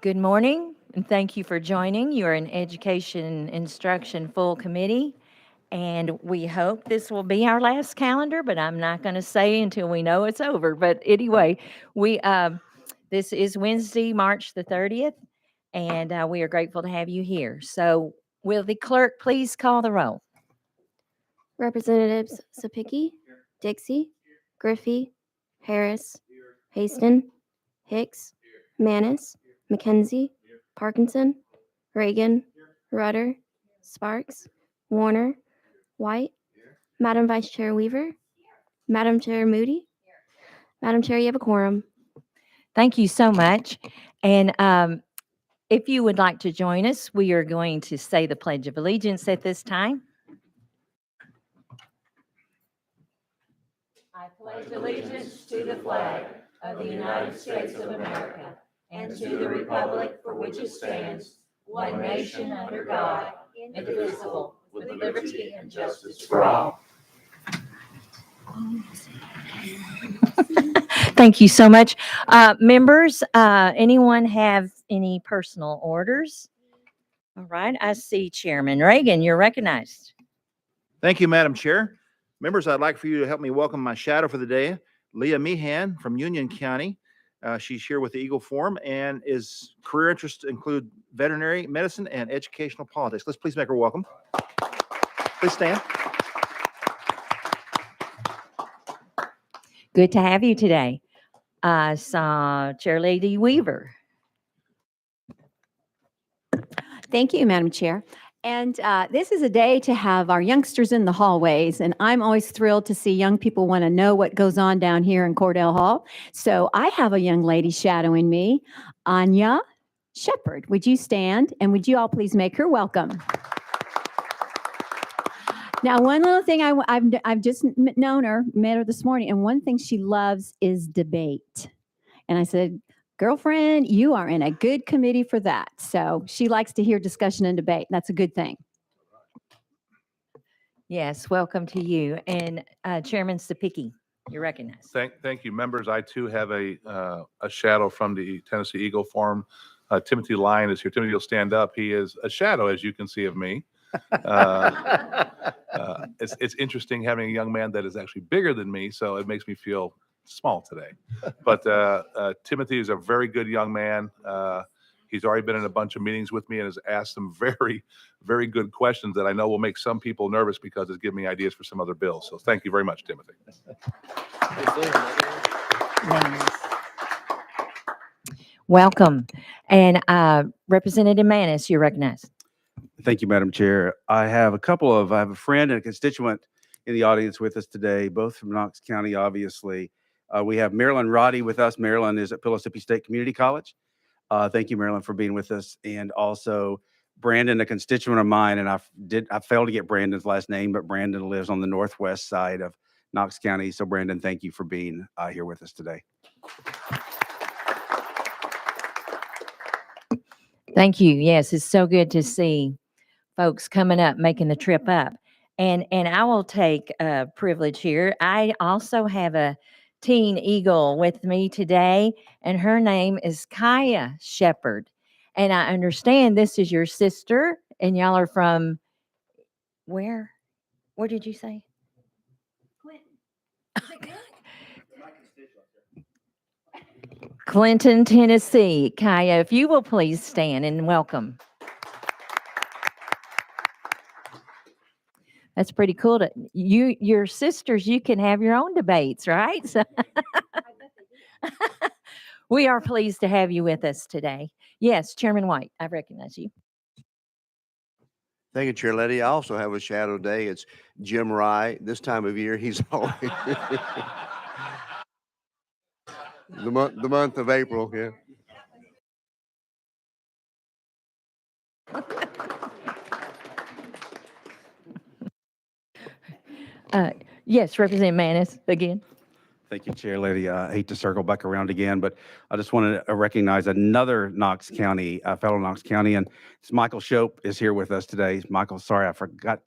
Good morning, and thank you for joining. You are an Education and Instruction Full Committee, and we hope this will be our last calendar, but I'm not going to say until we know it's over. But anyway, this is Wednesday, March the 30th, and we are grateful to have you here. So will the clerk please call the roll? Representatives Sapicki, Dixie, Griffey, Harris, Haston, Hicks, Manis, McKenzie, Parkinson, Reagan, Rudder, Sparks, Warner, White, Madam Vice Chair Weaver, Madam Chair Moody. Madam Chair, you have a quorum. Thank you so much. And if you would like to join us, we are going to say the Pledge of Allegiance at this time. I pledge allegiance to the flag of the United States of America and to the republic for which it stands, one nation under God, indivisible, with liberty and justice for all. Thank you so much. Members, anyone have any personal orders? All right, I see Chairman Reagan, you're recognized. Thank you, Madam Chair. Members, I'd like for you to help me welcome my shadow for the day, Leah Meehan from Union County. She's here with the Eagle Forum, and his career interests include veterinary medicine and educational politics. Let's please make her welcome. Please stand. Good to have you today. I saw Chair Lady Weaver. Thank you, Madam Chair. And this is a day to have our youngsters in the hallways, and I'm always thrilled to see young people want to know what goes on down here in Cordell Hall. So I have a young lady shadowing me, Anya Shepard. Would you stand, and would you all please make her welcome? Now, one little thing I've just known her, met her this morning, and one thing she loves is debate. And I said, girlfriend, you are in a good committee for that. So she likes to hear discussion and debate. That's a good thing. Yes, welcome to you. And Chairman Sapicki, you're recognized. Thank you, members. I too have a shadow from the Tennessee Eagle Forum. Timothy Lyon is here. Timothy will stand up. He is a shadow, as you can see, of me. It's interesting having a young man that is actually bigger than me, so it makes me feel small today. But Timothy is a very good young man. He's already been in a bunch of meetings with me and has asked some very, very good questions that I know will make some people nervous because it's giving me ideas for some other bills. So thank you very much, Timothy. Welcome. And Representative Manis, you're recognized. Thank you, Madam Chair. I have a friend and a constituent in the audience with us today, both from Knox County, obviously. We have Marilyn Roddy with us. Marilyn is at Pulaski State Community College. Thank you, Marilyn, for being with us. And also Brandon, a constituent of mine, and I failed to get Brandon's last name, but Brandon lives on the northwest side of Knox County. So Brandon, thank you for being here with us today. Thank you. Yes, it's so good to see folks coming up, making the trip up. And I will take a privilege here. I also have a teen eagle with me today, and her name is Kaya Shepard. And I understand this is your sister, and y'all are from where? Where did you say? Clinton, Tennessee. Kaya, if you will please stand and welcome. That's pretty cool. Your sisters, you can have your own debates, right? So we are pleased to have you with us today. Yes, Chairman White, I recognize you. Thank you, Chair Letty. I also have a shadow day. It's Jim Rye. This time of year, he's always the month of April. Yeah. Yes, Representative Manis again. Thank you, Chair Lady. I hate to circle back around again, but I just wanted to recognize another Knox County, fellow Knox County, and it's Michael Shope is here with us today. Michael, sorry, I forgot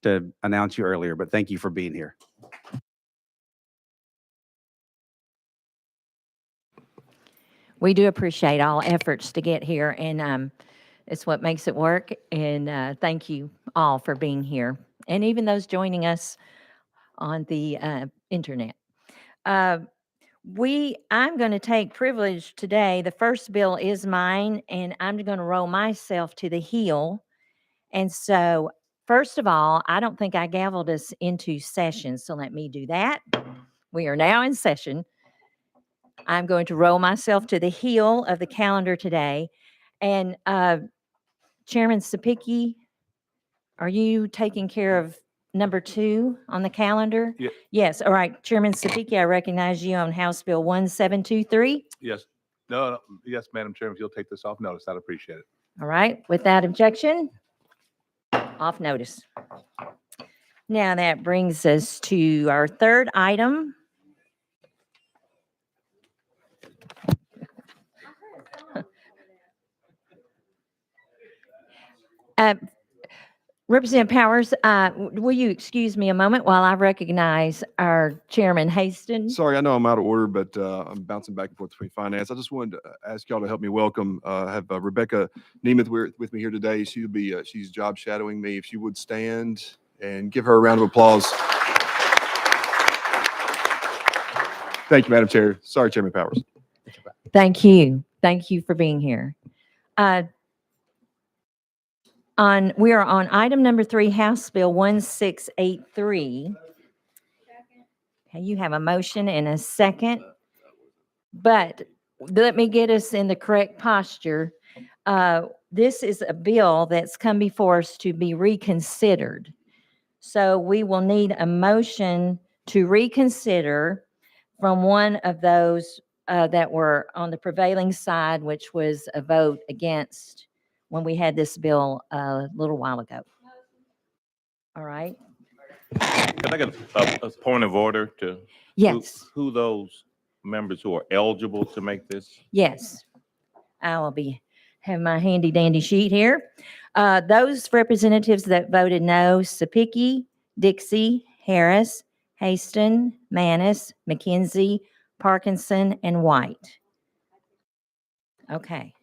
to announce you earlier, but thank you for being here. we do appreciate all efforts to get here, and it's what makes it work. And thank you all for being here, and even those joining us on the internet. I'm going to take privilege today. The first bill is mine, and I'm going to roll myself to the heel. And so, first of all, I don't think I gavelled us into session, so let me do that. We are now in session. I'm going to roll myself to the heel of the calendar today. And Chairman Sapicki, are you taking care of number 2 on the calendar? Yeah. Yes. All right. Chairman Sapicki, I recognize you on House Bill 1723. Yes. No, yes, Madam Chair, if you'll take this off notice, I'd appreciate it. All right. Without objection, off notice. Now that brings us to our third item. Representative Powers, will you excuse me a moment while I recognize our Chairman Haston? Sorry, I know I'm out of order, but I'm bouncing back and forth between finance. I just wanted to ask y'all to help me welcome, have Rebecca Nemeth with me here today. She's job shadowing me. If she would stand and give her a round of applause. Thank you, Madam Chair. Sorry, Chairman Powers. Thank you. Thank you for being here. We are on item number 3, House Bill 1683. Okay, you have a motion and a second, but let me get us in the correct posture. This is a bill that's come before us to be reconsidered. So we will need a motion to reconsider from one of those that were on the prevailing side, which was a vote against when we had this bill a little while ago. All right. Can I get a point of order to Yes. who those members who are eligible to make this? Yes. I will have my handy dandy sheet here. Those representatives that voted no: Sapicki, Dixie, Harris, Haston, Manis, McKenzie, Parkinson, and White. Okay.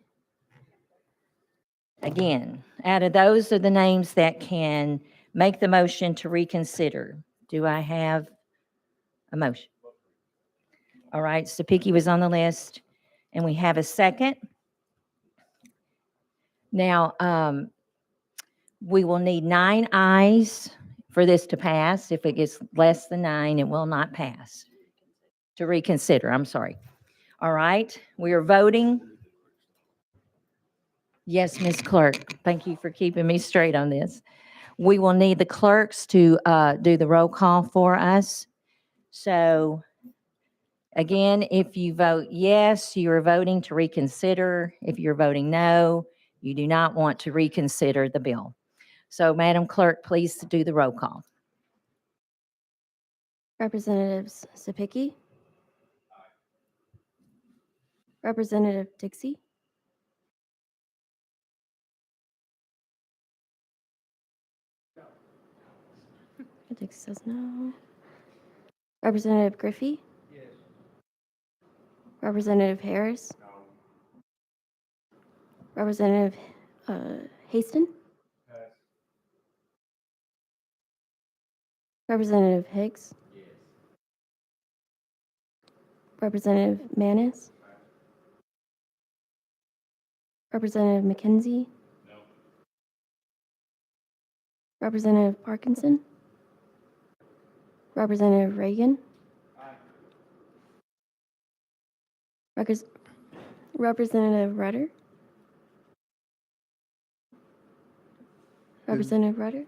Again, out of those are the names that can make the motion to reconsider. Do I have a motion? All right, Sapicki was on the list, and we have a second. Now, we will need 9 ayes for this to pass. If it gets less than 9, it will not pass. To reconsider, I'm sorry. All right, we are voting. Yes, Ms. Clerk, thank you for keeping me straight on this. We will need the clerks to do the roll call for us. So again, if you vote yes, you are voting to reconsider. If you're voting no, you do not want to reconsider the bill. So Madam Clerk, please do the roll call. Representatives Sapicki. Representative Dixie. Dixie says no. Representative Griffey. Yes. Representative Harris. No. Representative Haston. Yes. Representative Higgs. Yes. Representative Manis. Representative McKenzie. No. Representative Parkinson. Representative Reagan. Aye. Representative Rudder. Representative Rudder.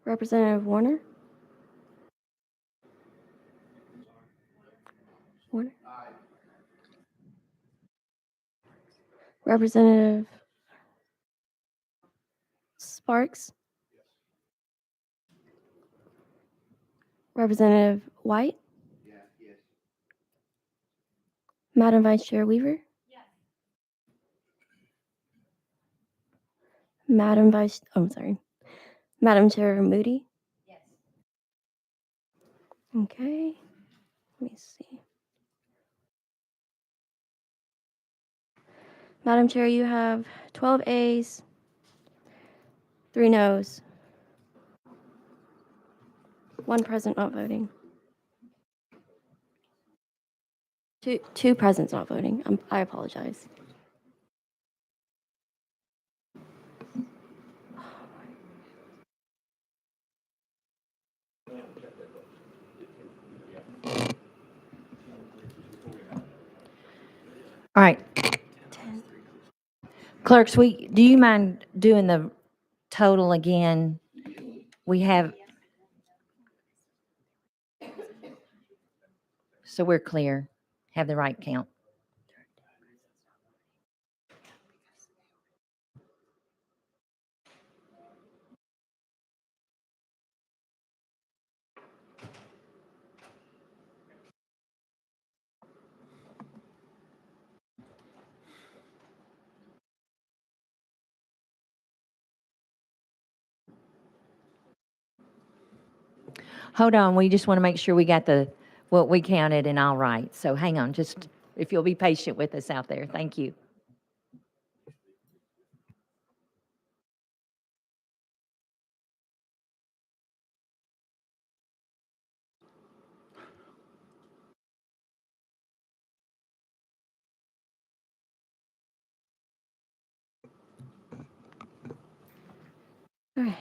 Representative Warner. Warner. Representative Sparks. Representative White. Yes. Madam Vice Chair Weaver. Yes. Madam Chair Moody. Yes. Okay. Let me see. Madam Chair, you have 12 ayes, 3 noes, 1 present not voting. Two presents not voting. I apologize. All right, 10. clerks, do you mind doing the total again? We have, so we're clear, have the right count. Hold on, we just want to make sure we got what we counted and all right. So hang on, just if you'll be patient with us out there. Thank you. All right.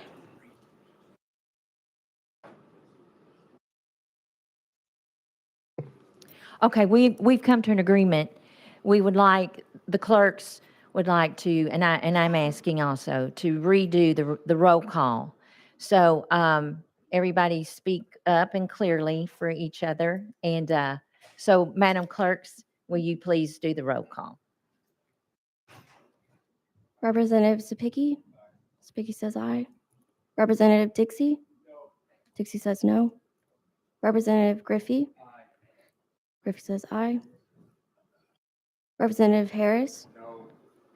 Okay, we've come to an agreement. We would like, the clerks would like to, and I'm asking also, to redo the roll call. So everybody speak up and clearly for each other. And so, Madam Clerks, will you please do the roll call? Representative Sapicki? Sapicki says aye. Representative Dixie? Dixie says no. Representative Griffey? Griffey says aye. Representative Harris?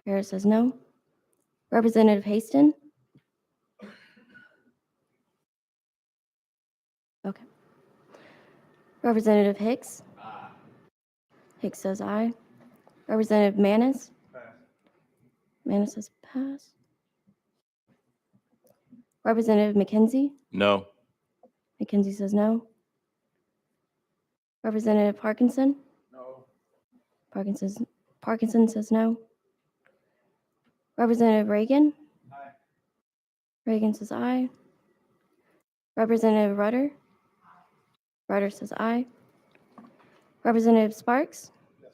Harris says no. Representative Haston? Okay. Representative Hicks? Hicks says aye. Representative Manis? Manis says pass. Representative McKenzie? No. McKenzie says no. Representative Parkinson? No. Parkinson says no. Representative Reagan? Aye. Reagan says aye. Representative Rudder? Rudder says aye. Representative Sparks? Yes.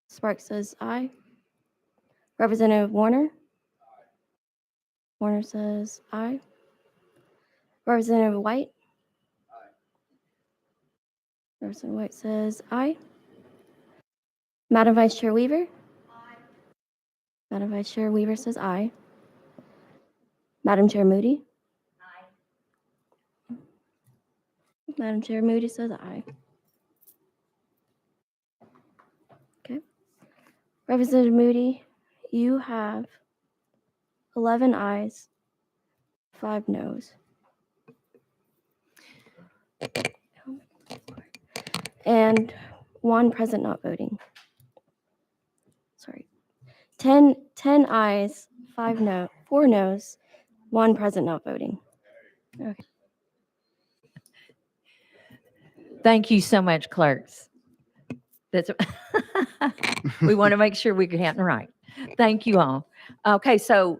Sparks says aye. Representative Warner? Warner says aye. Representative White? Aye. Representative White says aye. Madam Vice Chair Weaver? Aye. Madam Vice Chair Weaver says aye. Madam Chair Moody? Aye. Madam Chair Moody says aye. Okay. Representative Moody, you have 11 ayes, 5 noes. And 1 present not voting. Sorry. 10 ayes, 4 noes, 1 present not voting. Okay. Thank you so much, clerks. That's we want to make sure we're counting right. Thank you all. Okay, so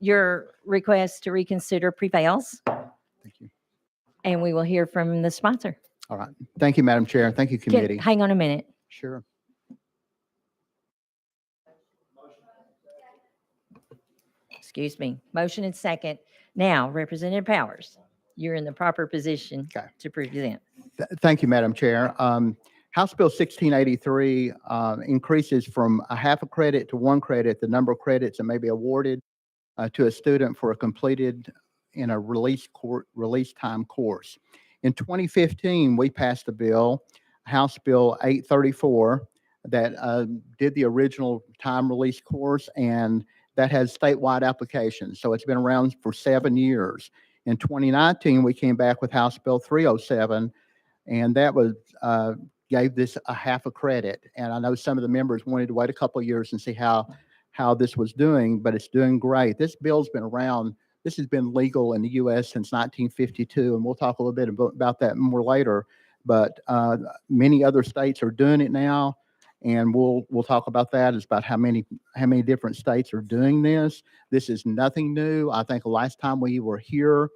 your request to reconsider prevails, Thank you. and we will hear from the sponsor. All right. Thank you, Madam Chair. Thank you, committee. Hang on a minute. Sure. Excuse me. Motion and second. Now, Representative Powers, you're in the proper position Okay. to present. Thank you, Madam Chair. House Bill 1683 increases from a half a credit to 1 credit the number of credits that may be awarded to a student for a completed in a release time course. In 2015, we passed a bill, House Bill 834, that did the original time release course, and that has statewide applications. So it's been around for 7 years. In 2019, we came back with House Bill 307, And that was, gave this a half a credit. And I know some of the members wanted to wait a couple of years and see how this was doing, but it's doing great. This bill's been around. This has been legal in the U.S. since 1952, and we'll talk a little bit about that more later. But many other states are doing it now, and we'll talk about that. It's about how many different states are doing this. This is nothing new. I think the last time we were here,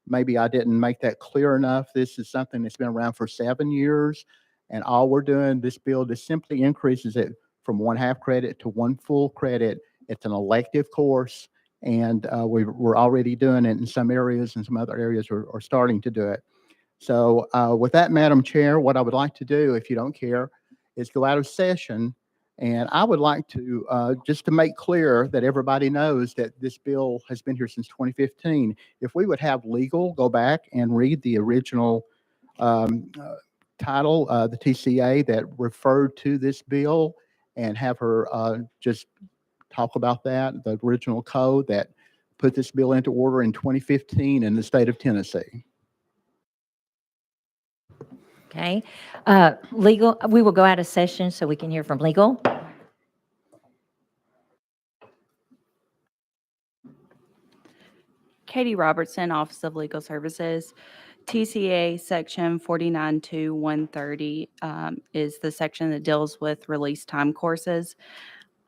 maybe I didn't make that clear enough. This is something that's been around for 7 years, and all we're doing, this bill just simply increases it from 1/2 credit to 1 full credit. It's an elective course, and we're already doing it in some areas, and some other areas are starting to do it. So with that, Madam Chair, what I would like to do, if you don't care, is go out of session. And I would like to, just to make clear that everybody knows that this bill has been here since 2015. If we would have legal go back and read the original title, the TCA that referred to this bill, and have her just talk about that, the original code that put this bill into order in 2015 in the state of Tennessee. Okay. Legal, we will go out of session so we can hear from legal. Katie Robertson, Office of Legal Services. TCA Section 49.2.130 is the section that deals with release time courses.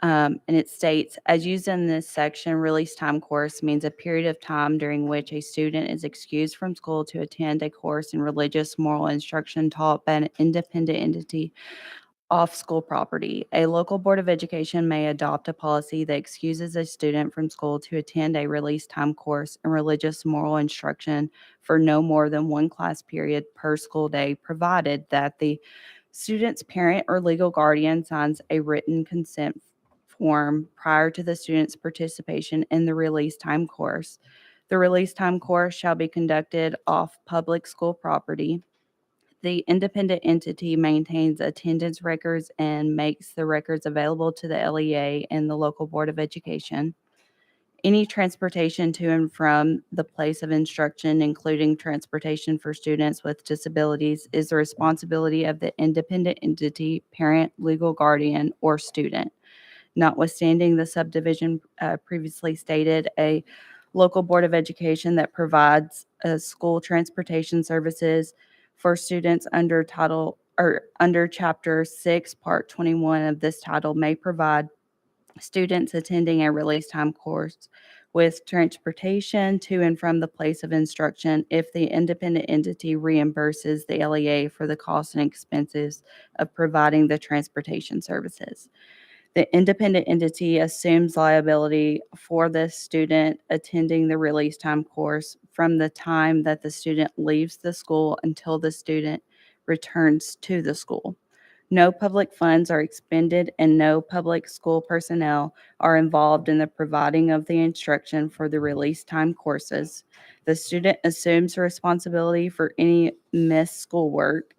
And it states, as used in this section, release time course means a period of time during which a student is excused from school to attend a course in religious moral instruction taught by an independent entity off school property. A local board of education may adopt a policy that excuses a student from school to attend a release time course in religious moral instruction for no more than 1 class period per school day, provided that the student's parent or legal guardian signs a written consent form prior to the student's participation in the release time course. The release time course shall be conducted off public school property. The independent entity maintains attendance records and makes the records available to the LEA and the local board of education. Any transportation to and from the place of instruction, including transportation for students with disabilities, is the responsibility of the independent entity, parent, legal guardian, or student. Notwithstanding the subdivision previously stated, a local board of education that provides school transportation services for students under Chapter 6, Part 21 of this title may provide students attending a release time course with transportation to and from the place of instruction if the independent entity reimburses the LEA for the costs and expenses of providing the transportation services. The independent entity assumes liability for the student attending the release time course from the time that the student leaves the school until the student returns to the school. No public funds are expended and no public school personnel are involved in the providing of the instruction for the release time courses. The student assumes responsibility for any missed schoolwork.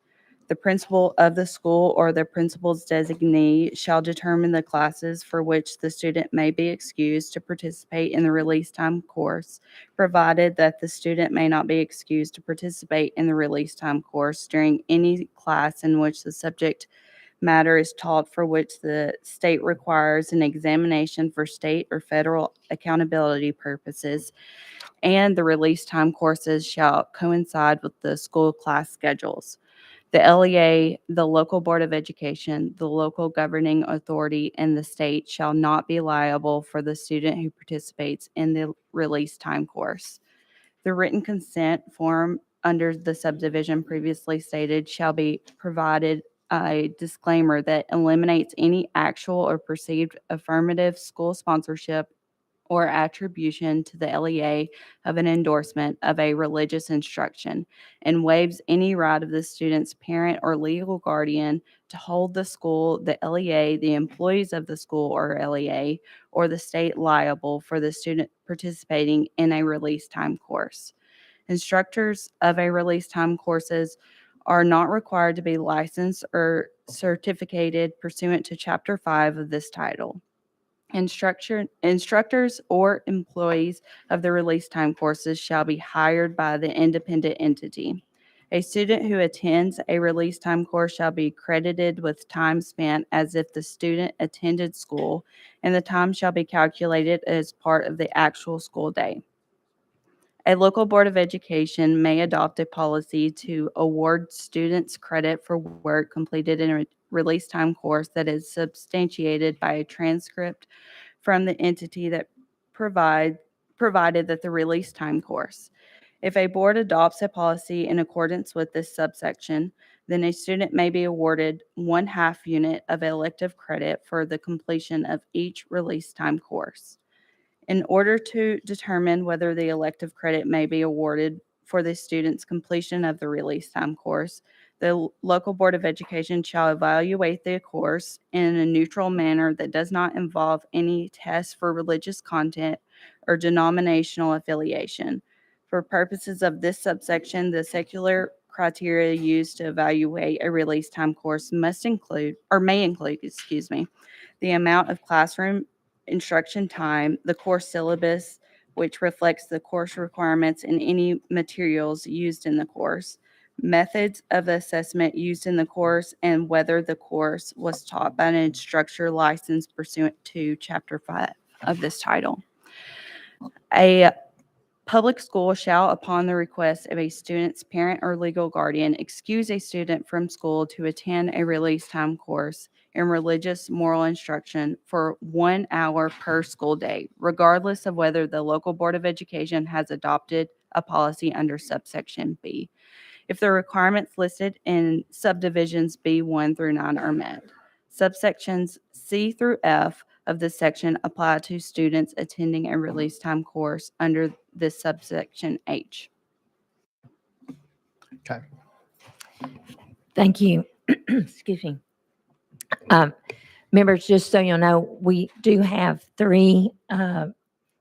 The principal of the school or the principal's designee shall determine the classes for which the student may be excused to participate in the release time course, provided that the student may not be excused to participate in the release time course during any class in which the subject matter is taught for which the state requires an examination for state or federal accountability purposes, and the release time courses shall coincide with the school class schedules. The LEA, the local board of education, the local governing authority, and the state shall not be liable for the student who participates in the release time course. The written consent form under the subdivision previously stated shall be provided a disclaimer that eliminates any actual or perceived affirmative school sponsorship or attribution to the LEA of an endorsement of a religious instruction, and waives any right of the student's parent or legal guardian to hold the school, the LEA, the employees of the school or LEA, or the state liable for the student participating in a release time course. Instructors of a release time courses are not required to be licensed or certificated pursuant to Chapter 5 of this title. Instructors or employees of the release time courses shall be hired by the independent entity. A student who attends a release time course shall be credited with time spent as if the student attended school, and the time shall be calculated as part of the actual school day. A local board of education may adopt a policy to award students credit for work completed in a release time course that is substantiated by a transcript from the entity that provided that the release time course. If a board adopts a policy in accordance with this subsection, then a student may be awarded 1/2 unit of elective credit for the completion of each release time course. In order to determine whether the elective credit may be awarded for the student's completion of the release time course, the local board of education shall evaluate the course in a neutral manner that does not involve any test for religious content or denominational affiliation. For purposes of this subsection, the secular criteria used to evaluate a release time course must include, or may include, the amount of classroom instruction time, the course syllabus, which reflects the course requirements and any materials used in the course, methods of assessment used in the course, and whether the course was taught by an instructor licensed pursuant to Chapter 5 of this title. A public school shall, upon the request of a student's parent or legal guardian, excuse a student from school to attend a release time course in religious moral instruction for 1 hour per school day, regardless of whether the local board of education has adopted a policy under subsection B, if the requirements listed in subdivisions B1 through 9 are met. Subsections C through F of this section apply to students attending a release time course under this subsection H. Okay. Thank you. Excuse me. Members, just so you'll know, we do have 3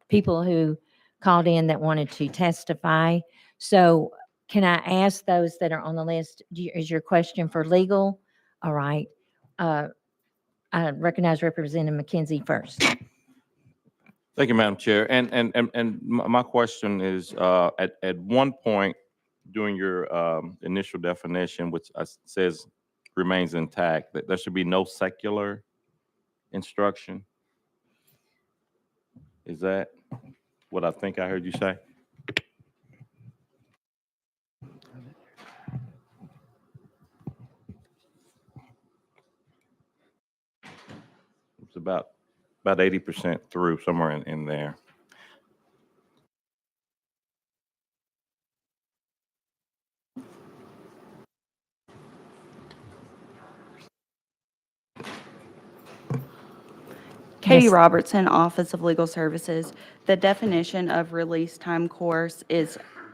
people who called in that wanted to testify. So can I ask those that are on the list, is your question for legal? All right. I recognize Representative McKenzie first. Thank you, Madam Chair. And my question is, at one point during your initial definition, which says remains intact, that there should be no secular instruction. Is that what I think I heard you say? It's about 80% through, somewhere in there. Katie Yes. Robertson, Office of Legal Services. The definition of release time course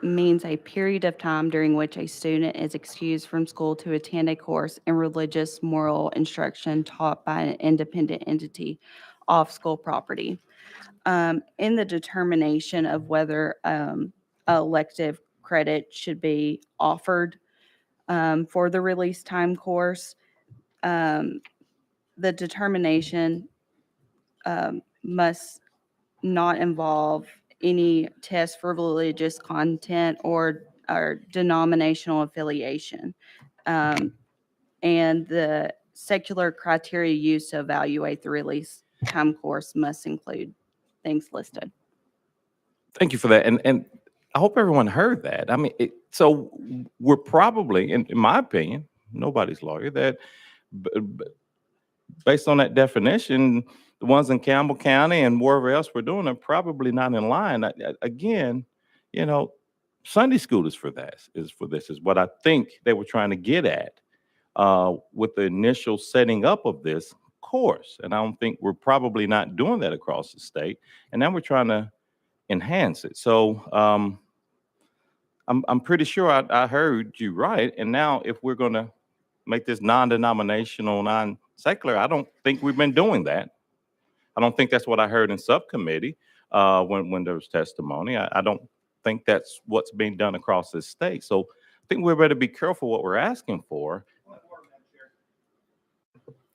means a period of time during which a student is excused from school to attend a course in religious moral instruction taught by an independent entity off school property. In the determination of whether elective credit should be offered for the release time course, the determination must not involve any test for religious content or denominational affiliation. And the secular criteria used to evaluate the release time course must include things listed. Thank you for that. And I hope everyone heard that. I mean, so we're probably, in my opinion, nobody's lawyer, that based on that definition, the ones in Campbell County and wherever else we're doing are probably not in line. Again, you know, Sunday school is for this, is what I think they were trying to get at with the initial setting up of this course. And I don't think we're probably not doing that across the state. And now we're trying to enhance it. So I'm pretty sure I heard you right. And now if we're going to make this non-denominational, non-secular, I don't think we've been doing that. I don't think that's what I heard in subcommittee when there was testimony. I don't think that's what's being done across this state. So I think we better be careful what we're asking for.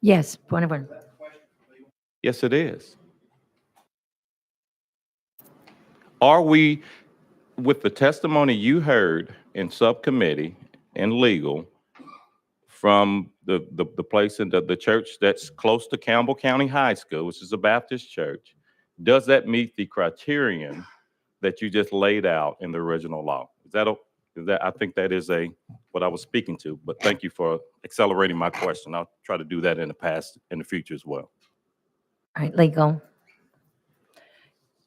Yes, point of order. Yes, it is. Are we, with the testimony you heard in subcommittee and legal from the place in the church that's close to Campbell County High School, which is a Baptist church, does that meet the criterion that you just laid out in the original law? I think that is what I was speaking to, but thank you for accelerating my question. I'll try to do that in the future as well. All right, legal.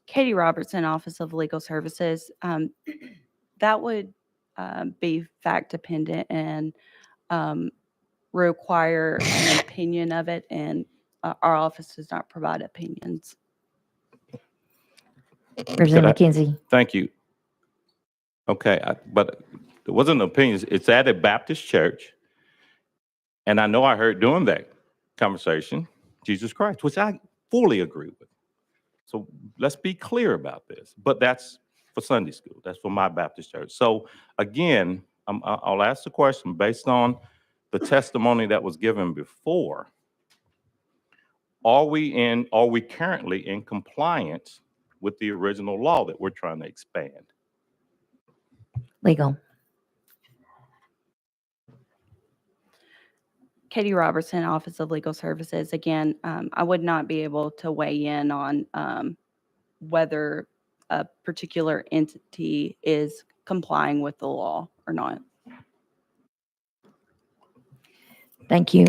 Katie Robertson, Office of Legal Services. That would be fact dependent and require an opinion of it, and our office does not provide opinions. Representative McKenzie. Thank you. Okay, but it wasn't an opinion. It's at a Baptist church. And I know I heard during that conversation, Jesus Christ, which I fully agree with. So let's be clear about this. But that's for Sunday school. That's for my Baptist church. So again, I'll ask the question based on the testimony that was given before. Are we currently in compliance with the original law that we're trying to expand? Legal. Katie Robertson, Office of Legal Services. Again, I would not be able to weigh in on whether a particular entity is complying with the law or not. Thank you.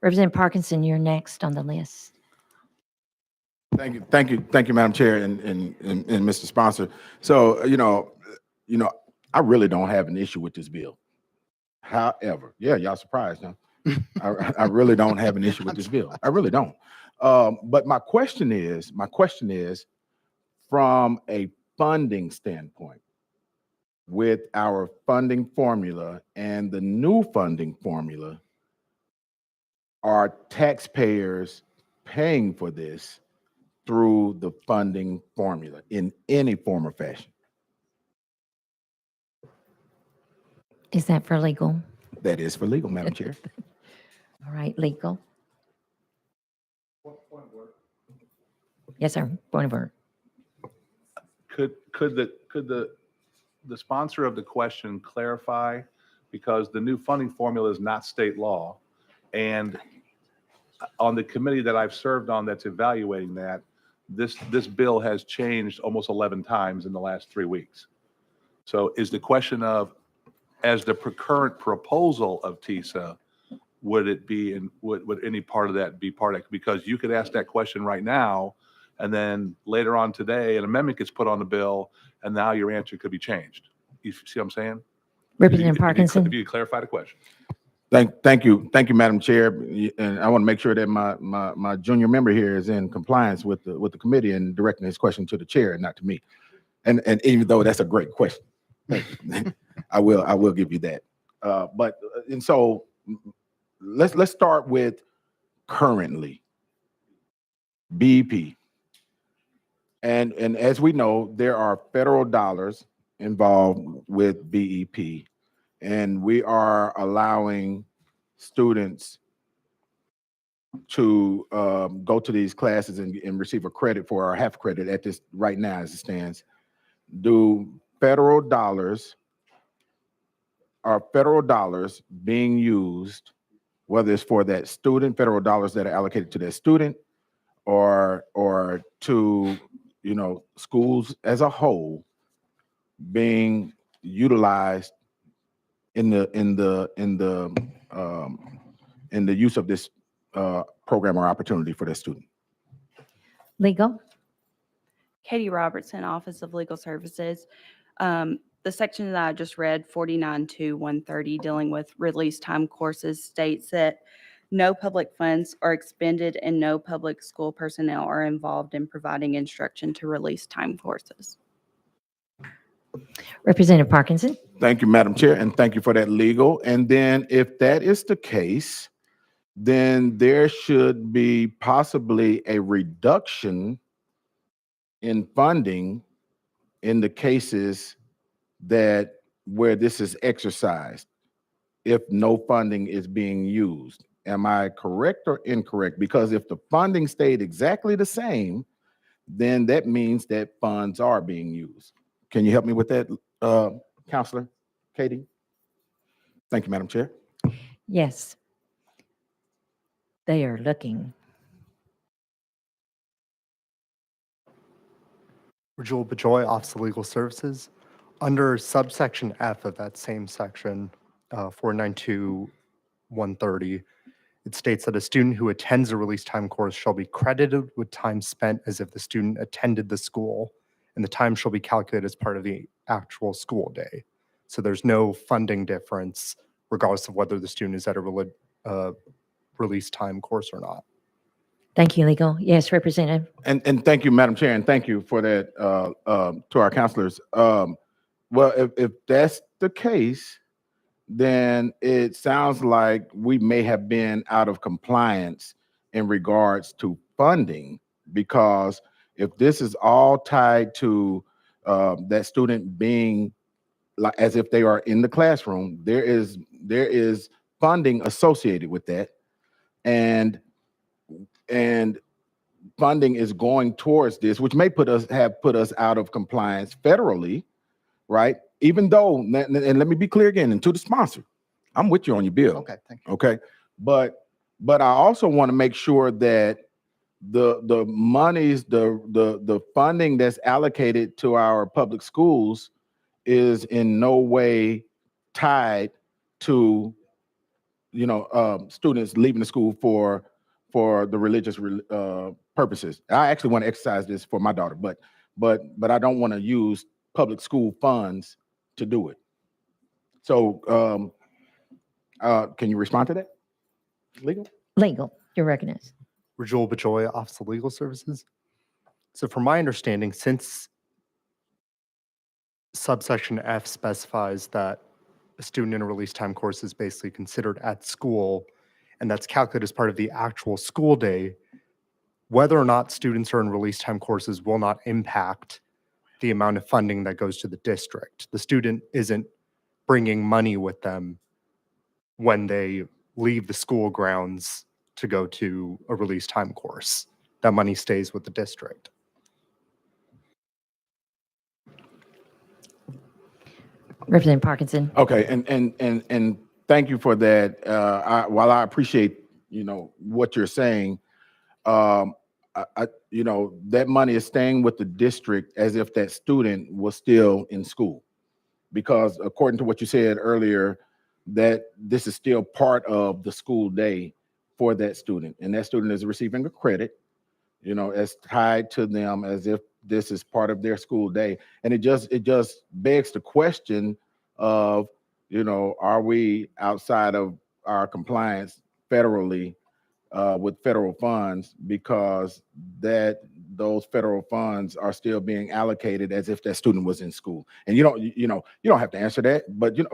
Representative Parkinson, you're next on the list. Thank you, Madam Chair and Mr. Sponsor. So, I really don't have an issue with this bill. However, yeah, y'all surprised, huh? I really don't have an issue with this bill. I really don't. But my question is, from a funding standpoint, with our funding formula and the new funding formula, are taxpayers paying for this through the funding formula in any form or fashion? Is that for legal? That is for legal, Madam Chair. All right, legal. Yes, sir. Point of order. Could the sponsor of the question clarify, because the new funding formula is not state law, and on the committee that I've served on that's evaluating that, this bill has changed almost 11 times in the last 3 weeks. So is the question of, as the current proposal of TISA, would it be, and would any part of that be part of it? Because you could ask that question right now, and then later on today, an amendment gets put on the bill, and now your answer could be changed. You see what I'm saying? Representative Parkinson. If you clarify the question. Thank you, Madam Chair. And I want to make sure that my junior member here is in compliance with the committee and directing his question to the chair and not to me. And even though that's a great question, I will give you that. So let's start with currently BEP. And as we know, there are federal dollars involved with BEP, and we are allowing students to go to these classes and receive a credit for, or half credit at this right now as it stands. Are federal dollars being used, whether it's for that student, federal dollars that are allocated to that student, or to schools as a whole, being utilized in the use of this program or opportunity for that student? Legal. Katie Robertson, Office of Legal Services. The section that I just read, 49-130, dealing with release time courses, states that no public funds are expended and no public school personnel are involved in providing instruction to release time courses. Representative Parkinson. Thank you, Madam Chair, and thank you for that legal. And then if that is the case, then there should be possibly a reduction in funding in the cases where this is exercised, if no funding is being used. Am I correct or incorrect? Because if the funding stayed exactly the same, then that means that funds are being used. Can you help me with that, Counselor Katie? Thank you, Madam Chair. Yes. They are looking. Rajul Bajoy, Office of Legal Services. Under subsection F of that same section, 492-130, it states that a student who attends a release time course shall be credited with time spent as if the student attended the school, and the time shall be calculated as part of the actual school day. So there's no funding difference regardless of whether the student is at a release time course or not. Thank you, legal. Yes, Representative. And thank you, Madam Chair, and thank you for that to our counselors. Well, if that's the case, then it sounds like we may have been out of compliance in regards to funding, because if this is all tied to that student being like as if they are in the classroom, there is funding associated with that, and funding is going towards this, which may put us out of compliance federally, right? Even though, and let me be clear again, and to the sponsor, I'm with you on your bill. Okay, thank you. Okay, but I also want to make sure that the monies, the funding that's allocated to our public schools is in no way tied to, students leaving the school for the religious purposes. I actually want to exercise this for my daughter, but I don't want to use public school funds to do it. So can you respond to that? Legal? Legal, you're recognized. Rajul Bajoy, Office of Legal Services. So from my understanding, since subsection F specifies that a student in a release time course is basically considered at school, and that's calculated as part of the actual school day, whether or not students are in release time courses will not impact the amount of funding that goes to the district. The student isn't bringing money with them when they leave the school grounds to go to a release time course. That money stays with the district. Representative Parkinson. Okay, and thank you for that. While I appreciate what you're saying, that money is staying with the district as if that student was still in school, because according to what you said earlier, that this is still part of the school day for that student, and that student is receiving a credit, as tied to them as if this is part of their school day. And it just begs the question of, are we outside of our compliance federally with federal funds, because those federal funds are still being allocated as if that student was in school. And you don't have to answer that, but you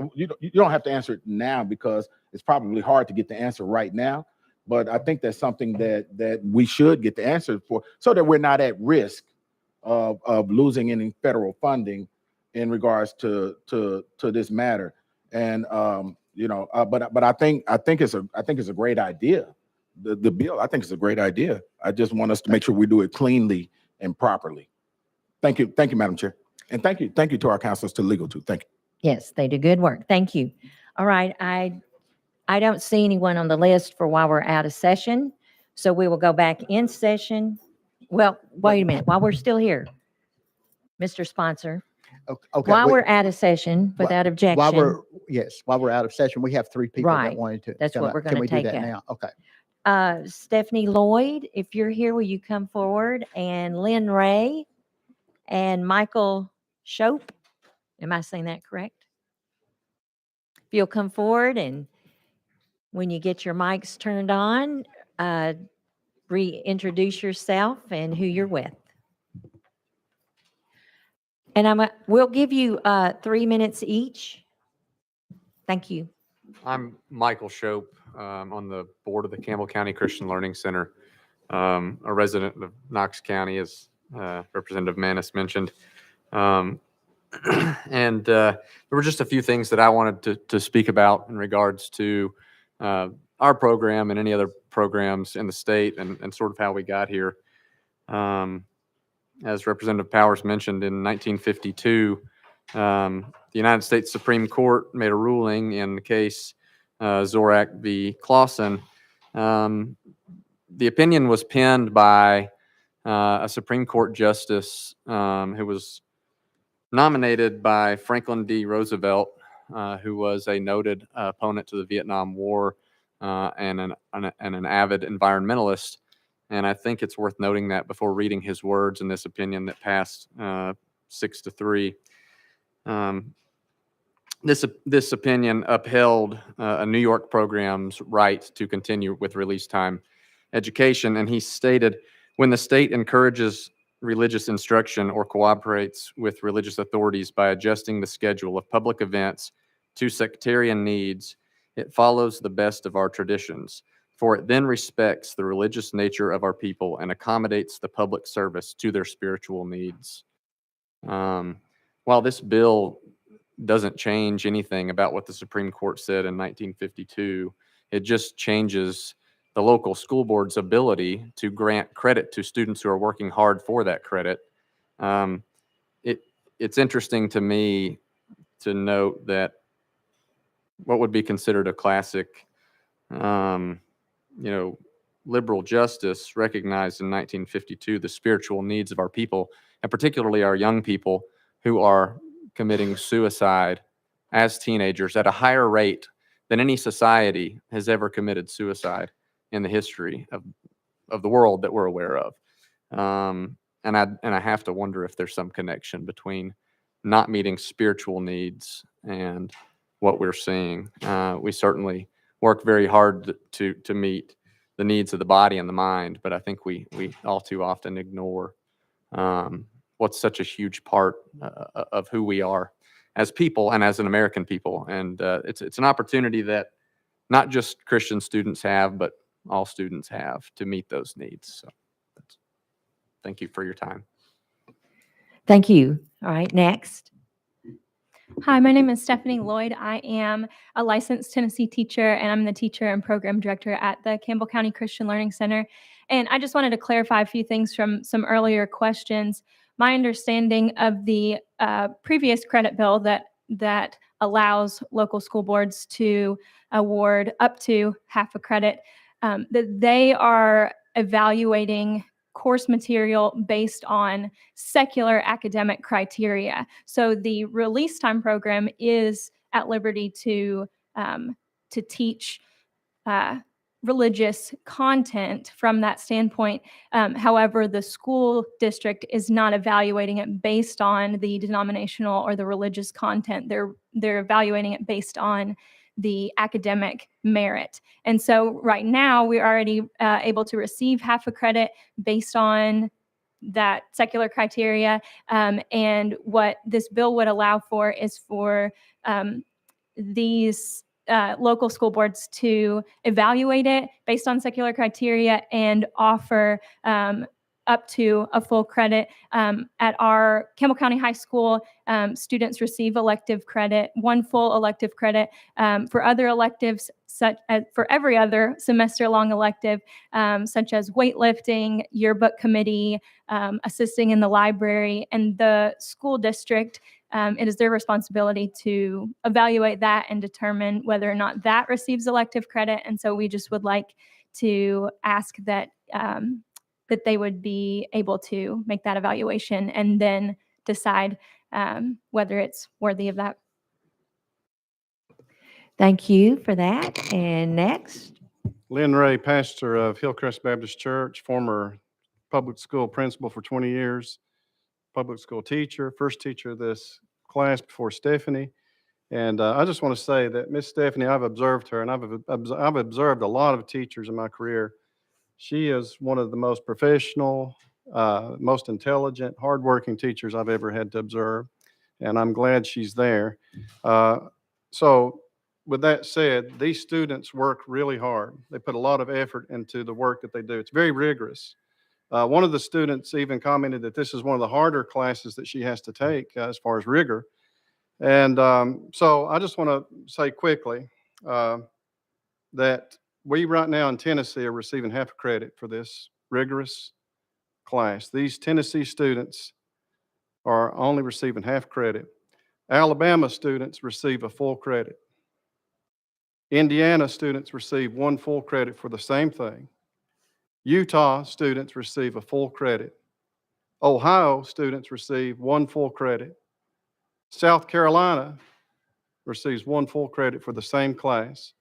don't have to answer it now, because it's probably hard to get the answer right now. But I think that's something that we should get the answer for, so that we're not at risk of losing any federal funding in regards to this matter. And but I think it's a great idea. The bill, I think, is a great idea. I just want us to make sure we do it cleanly and properly. Thank you, Madam Chair, and thank you to our counselors, to legal too. Thank you. Yes, they do good work. Thank you. All right, I don't see anyone on the list for while we're out of session, so we will go back in session. Well, wait a minute, while we're still here, Mr. Sponsor, Okay. while we're out of session, without objection. While we're out of session, we have 3 people Right. that wanted to. That's come what up. we're Can gonna we take do that out. now? Okay. Stephanie Lloyd, if you're here, will you come forward? And Lynn Ray and Michael Shope. Am I saying that correct? If you'll come forward, and when you get your mics turned on, reintroduce yourself and who you're with. And we'll give you 3 minutes each. Thank you. I'm Michael Shope. On the board of the Campbell County Christian Learning Center, a resident of Knox County, as Representative Manis mentioned. And there were just a few things that I wanted to speak about in regards to our program and any other programs in the state, and sort of how we got here. As Representative Powers mentioned, in 1952, The United States Supreme Court made a ruling in the case Zorak v. Clausen. The opinion was penned by a Supreme Court justice who was nominated by Franklin D. Roosevelt, who was a noted opponent to the Vietnam War and an avid environmentalist. And I think it's worth noting that before reading his words in this opinion that passed 6-3. This opinion upheld a New York program's right to continue with release time education. And he stated, when the state encourages religious instruction or cooperates with religious authorities by adjusting the schedule of public events to sectarian needs, it follows the best of our traditions, for it then respects the religious nature of our people and accommodates the public service to their spiritual needs. While this bill doesn't change anything about what the Supreme Court said in 1952, it just changes the local school board's ability to grant credit to students who are working hard for that credit. It's interesting to me to note that what would be considered a classic, liberal justice recognized in 1952 the spiritual needs of our people, and particularly our young people who are committing suicide as teenagers at a higher rate than any society has ever committed suicide in the history of the world that we're aware of. And I have to wonder if there's some connection between not meeting spiritual needs and what we're seeing. We certainly work very hard to meet the needs of the body and the mind, but I think we all too often ignore what's such a huge part of who we are as people and as an American people. And it's an opportunity that not just Christian students have, but all students have to meet those needs. So thank you for your time. Thank you. All right, next. Hi, my name is Stephanie Lloyd. I am a licensed Tennessee teacher, and I'm the teacher and program director at the Campbell County Christian Learning Center. And I just wanted to clarify a few things from some earlier questions. My understanding of the previous credit bill that allows local school boards to award up to half a credit, that they are evaluating course material based on secular academic criteria. So the release time program is at liberty to teach religious content from that standpoint. However, the school district is not evaluating it based on the denominational or the religious content. They're evaluating it based on the academic merit. And so right now we're already able to receive half a credit based on that secular criteria. And what this bill would allow for is for these local school boards to evaluate it based on secular criteria and offer up to a full credit. At our Campbell County High School, students receive elective credit, one full elective credit. For other electives, for every other semester-long elective, such as weightlifting, yearbook committee, assisting in the library, and the school district, it is their responsibility to evaluate that and determine whether or not that receives elective credit. And so we just would like to ask that that they would be able to make that evaluation and then decide whether it's worthy of that. Thank you for that. And next. Lynn Ray, pastor of Hillcrest Baptist Church, former public school principal for 20 years, public school teacher, first teacher of this class before Stephanie. And I just want to say that Miss Stephanie, I've observed her, and I've observed a lot of teachers in my career. She is one of the most professional, most intelligent, hardworking teachers I've ever had to observe, and I'm glad she's there. So with that said, these students work really hard. They put a lot of effort into the work that they do. It's very rigorous. One of the students even commented that this is one of the harder classes that she has to take as far as rigor. And so I just want to say quickly that we right now in Tennessee are receiving half a credit for this rigorous class. These Tennessee students are only receiving half credit. Alabama students receive a full credit. Indiana students receive 1 full credit for the same thing. Utah students receive a full credit. Ohio students receive 1 full credit. South Carolina receives 1 full credit for the same class.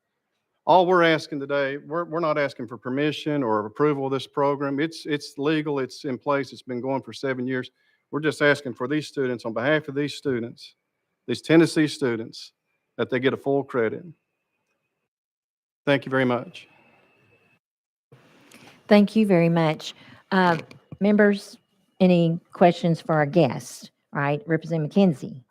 All we're asking today, we're not asking for permission or approval of this program. It's legal, it's in place, it's been going for 7 years. We're just asking for these students, on behalf of these students, these Tennessee students, that they get a full credit. Thank you very much. Thank you very much. Members, any questions for our guest? All right, Representative McKenzie.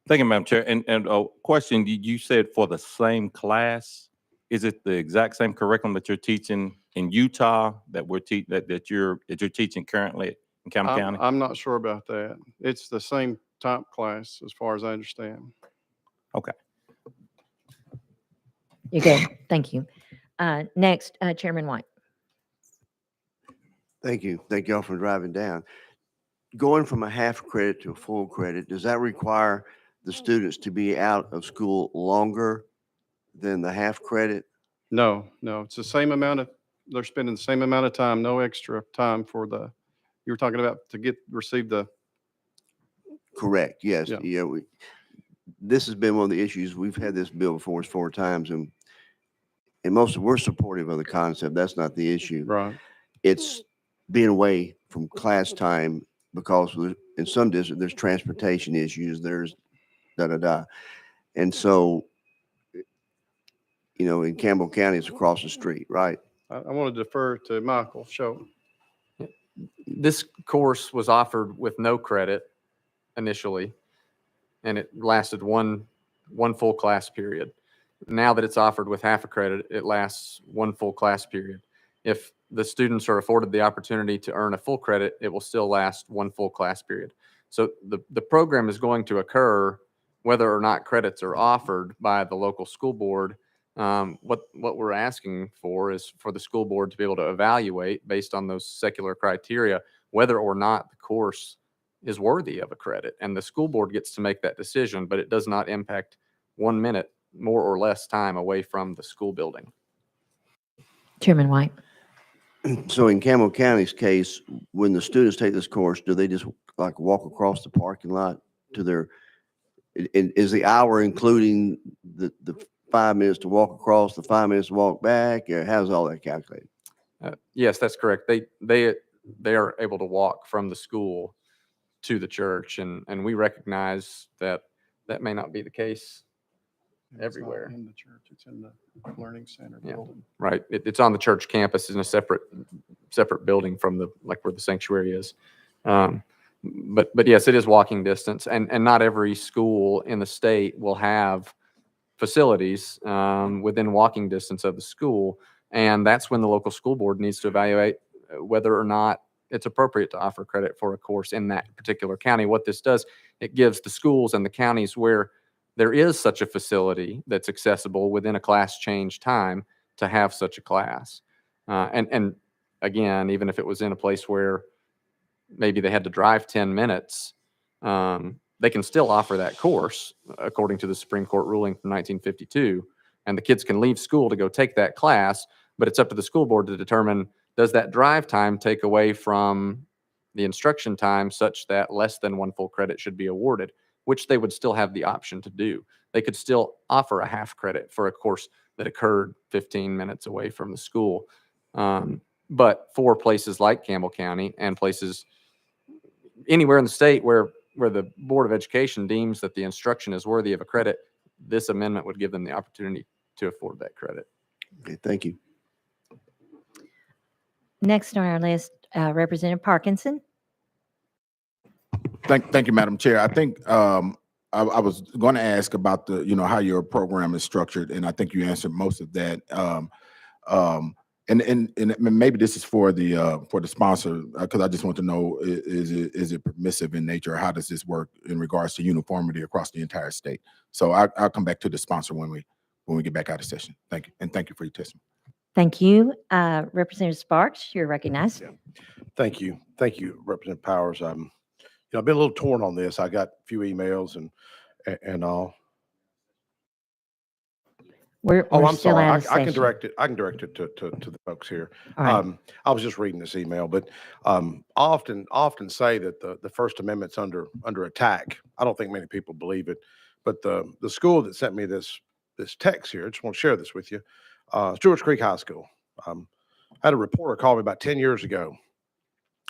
Thank you, Madam Chair. And a question, you said for the same class, is it the exact same curriculum that you're teaching in Utah that that you're teaching currently in Campbell County? I'm not sure about that. It's the same type class as far as I understand. Okay. You're good. Thank you. Next, Chairman White. Thank you. Thank y'all for driving down. Going from a half credit to a full credit, does that require the students to be out of school longer than the half credit? No, it's the same amount of, they're spending the same amount of time, no extra time for you were talking about to receive the. Correct, yes. Yeah. Yeah, this has been one of the issues. We've had this bill before us 4 times, and we're supportive of the concept. That's not the issue. Right. It's being away from class time because in some districts, there's transportation issues, there's da-da-da. And so, in Campbell County, it's across the street, right? I want to defer to Michael Show. This course was offered with no credit initially, and it lasted one full class period. Now that it's offered with half a credit, it lasts 1 full class period. If the students are afforded the opportunity to earn a full credit, it will still last 1 full class period. So the program is going to occur whether or not credits are offered by the local school board. What we're asking for is for the school board to be able to evaluate based on those secular criteria whether or not the course is worthy of a credit. And the school board gets to make that decision, but it does not impact 1 minute more or less time away from the school building. Chairman White. So in Campbell County's case, when the students take this course, do they just like walk across the parking lot to their, is the hour including the 5 minutes to walk across, the 5 minutes to walk back, or how's all that calculated? Yes, that's correct. They are able to walk from the school to the church, and we recognize that may not be the case everywhere. It's not in the church, it's in the learning center building. Right. It's on the church campus in a separate building from where the sanctuary is. But yes, it is walking distance, and not every school in the state will have facilities within walking distance of the school. And that's when the local school board needs to evaluate whether or not it's appropriate to offer credit for a course in that particular county. What this does, it gives the schools and the counties where there is such a facility that's accessible within a class change time to have such a class. And again, even if it was in a place where maybe they had to drive 10 minutes, they can still offer that course according to the Supreme Court ruling from 1952. And the kids can leave school to go take that class, but it's up to the school board to determine, does that drive time take away from the instruction time such that less than 1 full credit should be awarded, which they would still have the option to do. They could still offer a half credit for a course that occurred 15 minutes away from the school. But for places like Campbell County and places anywhere in the state where the Board of Education deems that the instruction is worthy of a credit, this amendment would give them the opportunity to afford that credit. Okay, thank you. Next on our list, Representative Parkinson. Thank you, Madam Chair. I think I was going to ask about how your program is structured, and I think you answered most of that. And maybe this is for the sponsor, because I just want to know, is it permissive in nature? How does this work in regards to uniformity across the entire state? So I'll come back to the sponsor when we get back out of session. Thank you, and thank you for your testimony. Thank you. Representative Sparks, you're recognized. Yeah. Thank you, Representative Powers. I've been a little torn on this. I got a few emails and all. We're I'm still sorry. out of I can session. direct it. I can direct it to the folks here. All right. I was just reading this email, but often say that the First Amendment's under attack. I don't think many people believe it, but the school that sent me this text here, I just want to share this with you. Stewart's Creek High School. I had a reporter call me about 10 years ago.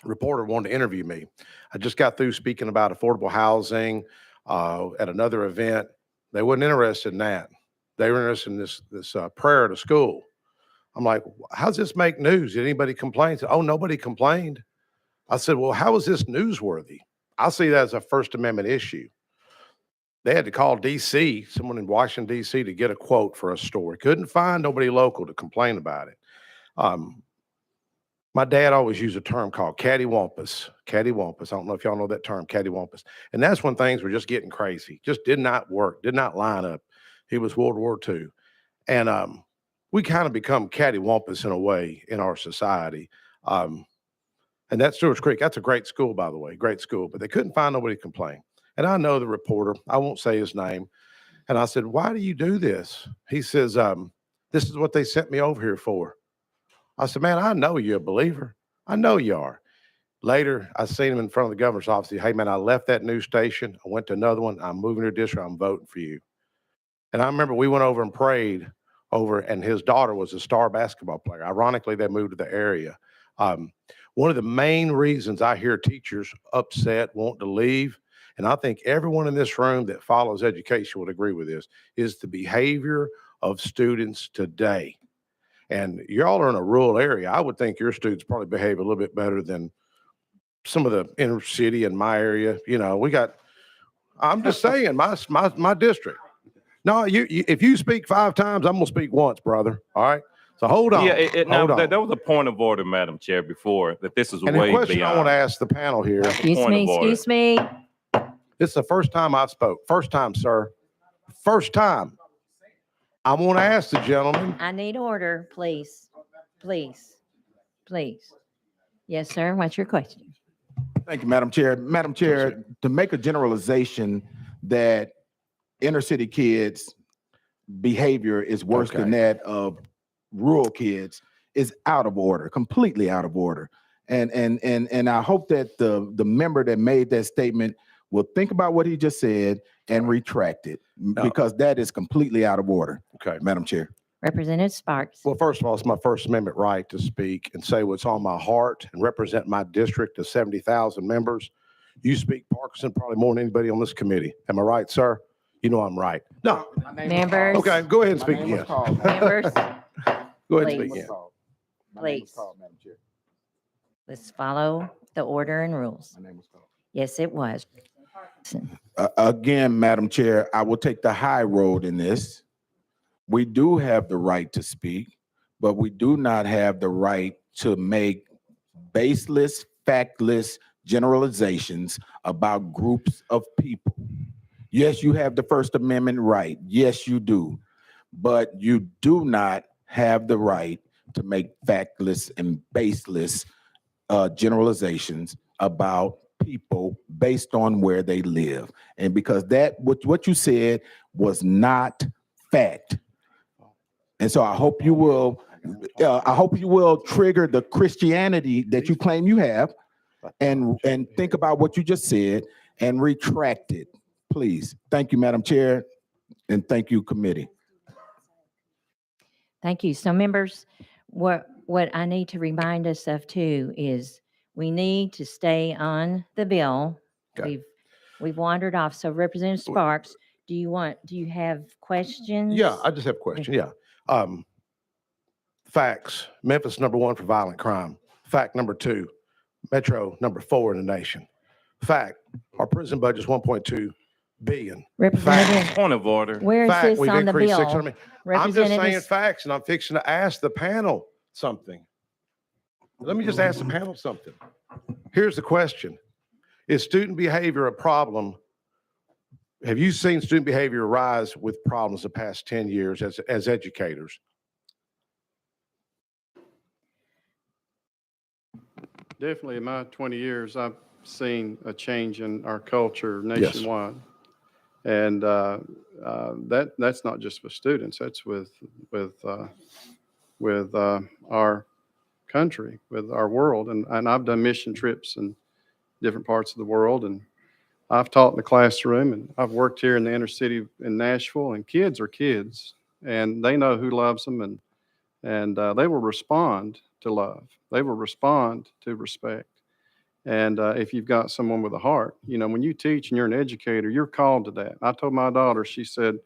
Reporter wanted to interview me. I just got through speaking about affordable housing at another event. They weren't interested in that. They were interested in this prayer to school. I'm like, how's this make news? Did anybody complain? Oh, nobody complained. I said, well, how is this newsworthy? I see that as a First Amendment issue. They had to call D.C., someone in Washington, D.C., to get a quote for a story. Couldn't find nobody local to complain about it. My dad always used a term called cattywampus. Cattywampus. I don't know if y'all know that term, cattywampus. And that's when things were just getting crazy. Just did not work, did not line up. He was World War II. And we kind of become cattywampus in a way in our society. And that's Stewart's Creek. That's a great school, by the way, great school. But they couldn't find nobody to complain. And I know the reporter. I won't say his name. And I said, why do you do this? He says, this is what they sent me over here for. I said, man, I know you're a believer. I know you are. Later, I seen him in front of the governor's office. He said, hey, man, I left that news station. I went to another one. I'm moving to a district. I'm voting for you. And I remember we went over and prayed over, and his daughter was a star basketball player. Ironically, they moved to the area. One of the main reasons I hear teachers upset, want to leave, and I think everyone in this room that follows education would agree with this, is the behavior of students today. And y'all are in a rural area. I would think your students probably behave a little bit better than some of the inner city in my area. You know, I'm just saying, my district. No, if you speak 5 times, I'm gonna speak once, brother. All right. So hold on. Yeah, there was a point of order, Madam Chair, before that this is And the way question I want beyond. to ask the panel here. Excuse me. This is the first time I've spoke. First time, sir. First time. I want to ask the gentleman. I need order, please. Please. Please. Yes, sir. What's your question? Thank you, Madam Chair. Madam Chair, to make a generalization that inner city kids' behavior is worse than that of rural kids is out of order, completely out of order. And I hope that the member that made that statement will think about what he just said and retract it, because that is completely out of order. Okay, Madam Chair. Representative Sparks. Well, first of all, it's my First Amendment right to speak and say what's on my heart and represent my district of 70,000 members. You speak Parkinson probably more than anybody on this committee. Am I right, sir? You know I'm right. No. Members. Okay, go ahead and speak again. Members. Go ahead and speak Please. again. Please. Let's follow the order and rules. Yes, it was. Again, Madam Chair, I will take the high road in this. We do have the right to speak, but we do not have the right to make baseless, factless generalizations about groups of people. Yes, you have the First Amendment right. Yes, you do. But you do not have the right to make factless and baseless generalizations about people based on where they live. And because what you said was not fact. And so I hope you will trigger the Christianity that you claim you have and think about what you just said and retract it, please. Thank you, Madam Chair, and thank you, committee. Thank you. So members, what I need to remind us of too is we need to stay on the bill. Okay. We've wandered off. So Representative Sparks, do you have questions? Yeah, I just have a question. Yeah. Facts. Memphis #1 for violent crime. Fact #2. Metro #4 in the nation. Fact. Our prison budget is $1.2 billion. Representative, Point of order. where is Fact, this we've on the increased bill? 600 million. I'm just saying Representative- facts, and I'm fixing to ask the panel something. Let me just ask the panel something. Here's the question. Is student behavior a problem? Have you seen student behavior rise with problems the past 10 years as educators? Definitely in my 20 years, I've seen a change in our culture nationwide. And that's not just with students, that's with our country, with our world. And I've done mission trips in different parts of the world, and I've taught in the classroom, and I've worked here in the inner city in Nashville, and kids are kids, and they know who loves them, and they will respond to love. They will respond to respect. And if you've got someone with a heart, you know, when you teach and you're an educator, you're called to that. I told my daughter, she said,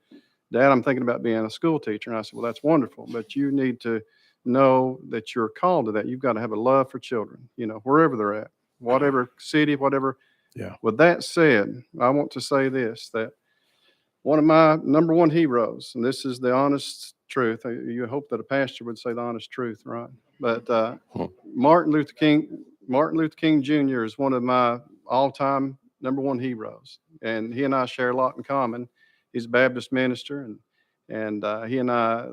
Dad, I'm thinking about being a school teacher. And I said, well, that's wonderful, but you need to know that you're called to that. You've got to have a love for children, you know, wherever they're at, whatever city, whatever. Yeah. With that said, I want to say this, that one of my number one heroes, and this is the honest truth. You hope that a pastor would say the honest truth, right? But Martin Luther King Jr. is one of my all-time number one heroes, and he and I share a lot in common. He's a Baptist minister, and he and I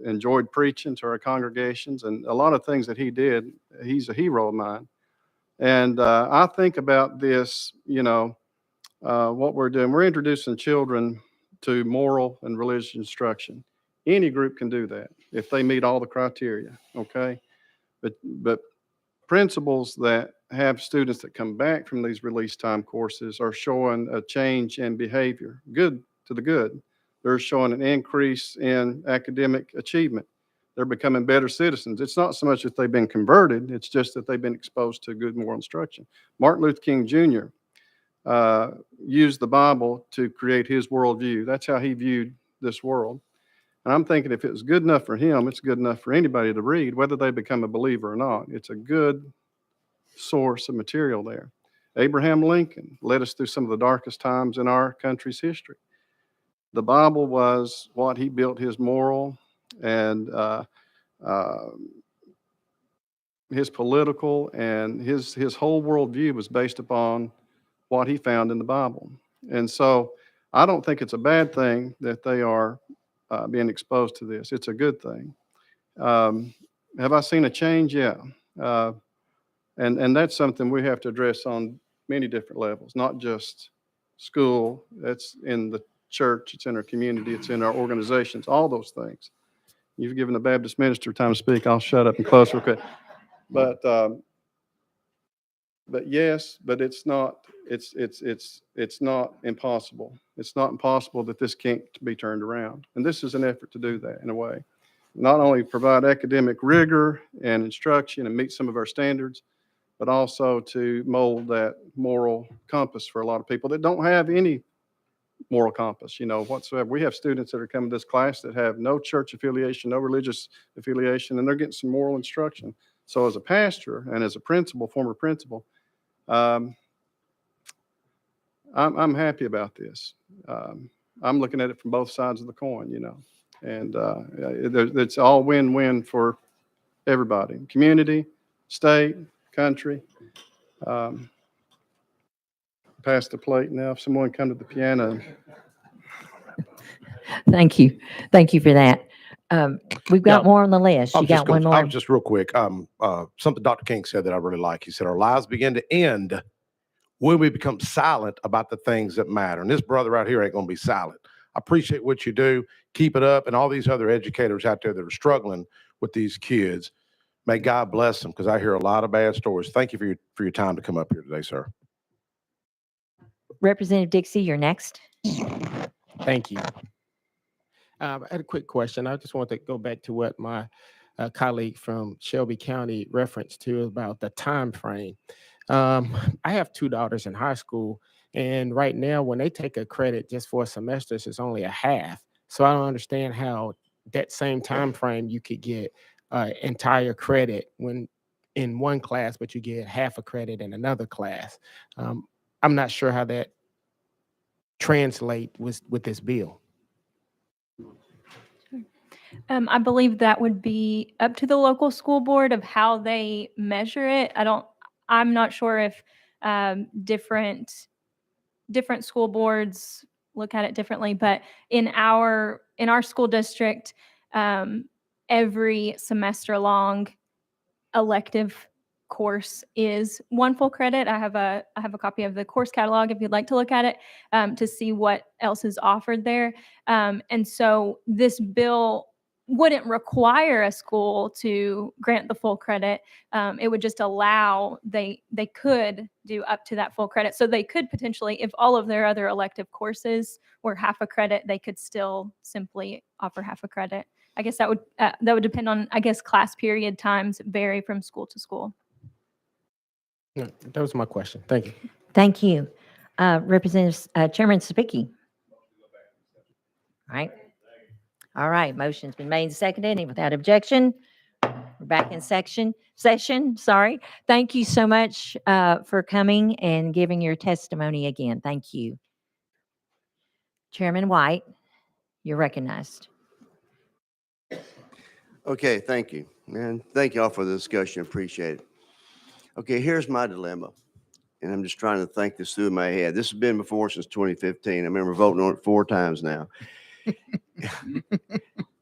enjoyed preaching to our congregations, and a lot of things that he did. He's a hero of mine, and I think about this, you know, what we're doing. We're introducing children to moral and religious instruction. Any group can do that if they meet all the criteria, okay? But principals that have students that come back from these release time courses are showing a change in behavior, good to the good. They're showing an increase in academic achievement. They're becoming better citizens. It's not so much that they've been converted, it's just that they've been exposed to good moral instruction. Martin Luther King Jr. Used the Bible to create his worldview. That's how he viewed this world. And I'm thinking if it was good enough for him, it's good enough for anybody to read, whether they become a believer or not. It's a good source of material there. Abraham Lincoln led us through some of the darkest times in our country's history. The Bible was what he built his moral and his political and his whole worldview was based upon what he found in the Bible. And so I don't think it's a bad thing that they are being exposed to this. It's a good thing. Have I seen a change? Yeah. And that's something we have to address on many different levels, not just school. That's in the church, it's in our community, it's in our organizations, all those things. You've given a Baptist minister time to speak. I'll shut up and close real quick. But yes, but it's not impossible. It's not impossible that this can't be turned around. And this is an effort to do that in a way. Not only provide academic rigor and instruction and meet some of our standards, but also to mold that moral compass for a lot of people that don't have any moral compass, you know, whatsoever. We have students that are coming to this class that have no church affiliation, no religious affiliation, and they're getting some moral instruction. So as a pastor and as a principal, former principal, I'm happy about this. I'm looking at it from both sides of the coin, you know, and it's all win-win for everybody, community, state, country. Pass the plate now. If someone come to the piano. Thank you. Thank you for that. We've got Yeah, more on the list. I You was just got one gonna- I more? was just real quick. Something Dr. King said that I really like. He said, our lives begin to end when we become silent about the things that matter. And this brother right here ain't going to be silent. I appreciate what you do. Keep it up. And all these other educators out there that are struggling with these kids, may God bless them, because I hear a lot of bad stories. Thank you for your time to come up here today, sir. Representative Dixie, you're next. Thank you. I had a quick question. I just want to go back to what my colleague from Shelby County referenced to about the time frame. I have two daughters in high school, and right now when they take a credit just for a semester, it's only a half. So I don't understand how that same time frame you could get entire credit when in one class, but you get half a credit in another class. I'm not sure how that translate with this bill. I believe that would be up to the local school board of how they measure it. I'm not sure if different school boards look at it differently, but in our school district, every semester long elective course is 1 full credit. I have a copy of the course catalog if you'd like to look at it, to see what else is offered there. And so this bill wouldn't require a school to grant the full credit. It would just allow they could do up to that full credit. So they could potentially, if all of their other elective courses were half a credit, they could still simply offer half a credit. I guess that would depend on, I guess, class period times vary from school to school. Yeah, that was my question. Thank you. Thank you. Representative Chairman Sabicki. All right. All right. Motion's been made and seconded, and without objection, we're back in session. Sorry. Thank you so much for coming and giving your testimony again. Thank you. Chairman White, you're recognized. Okay, thank you. And thank you all for the discussion. Appreciate it. Okay, here's my dilemma. And I'm just trying to think this through in my head. This has been before since 2015. I remember voting on it 4 times now.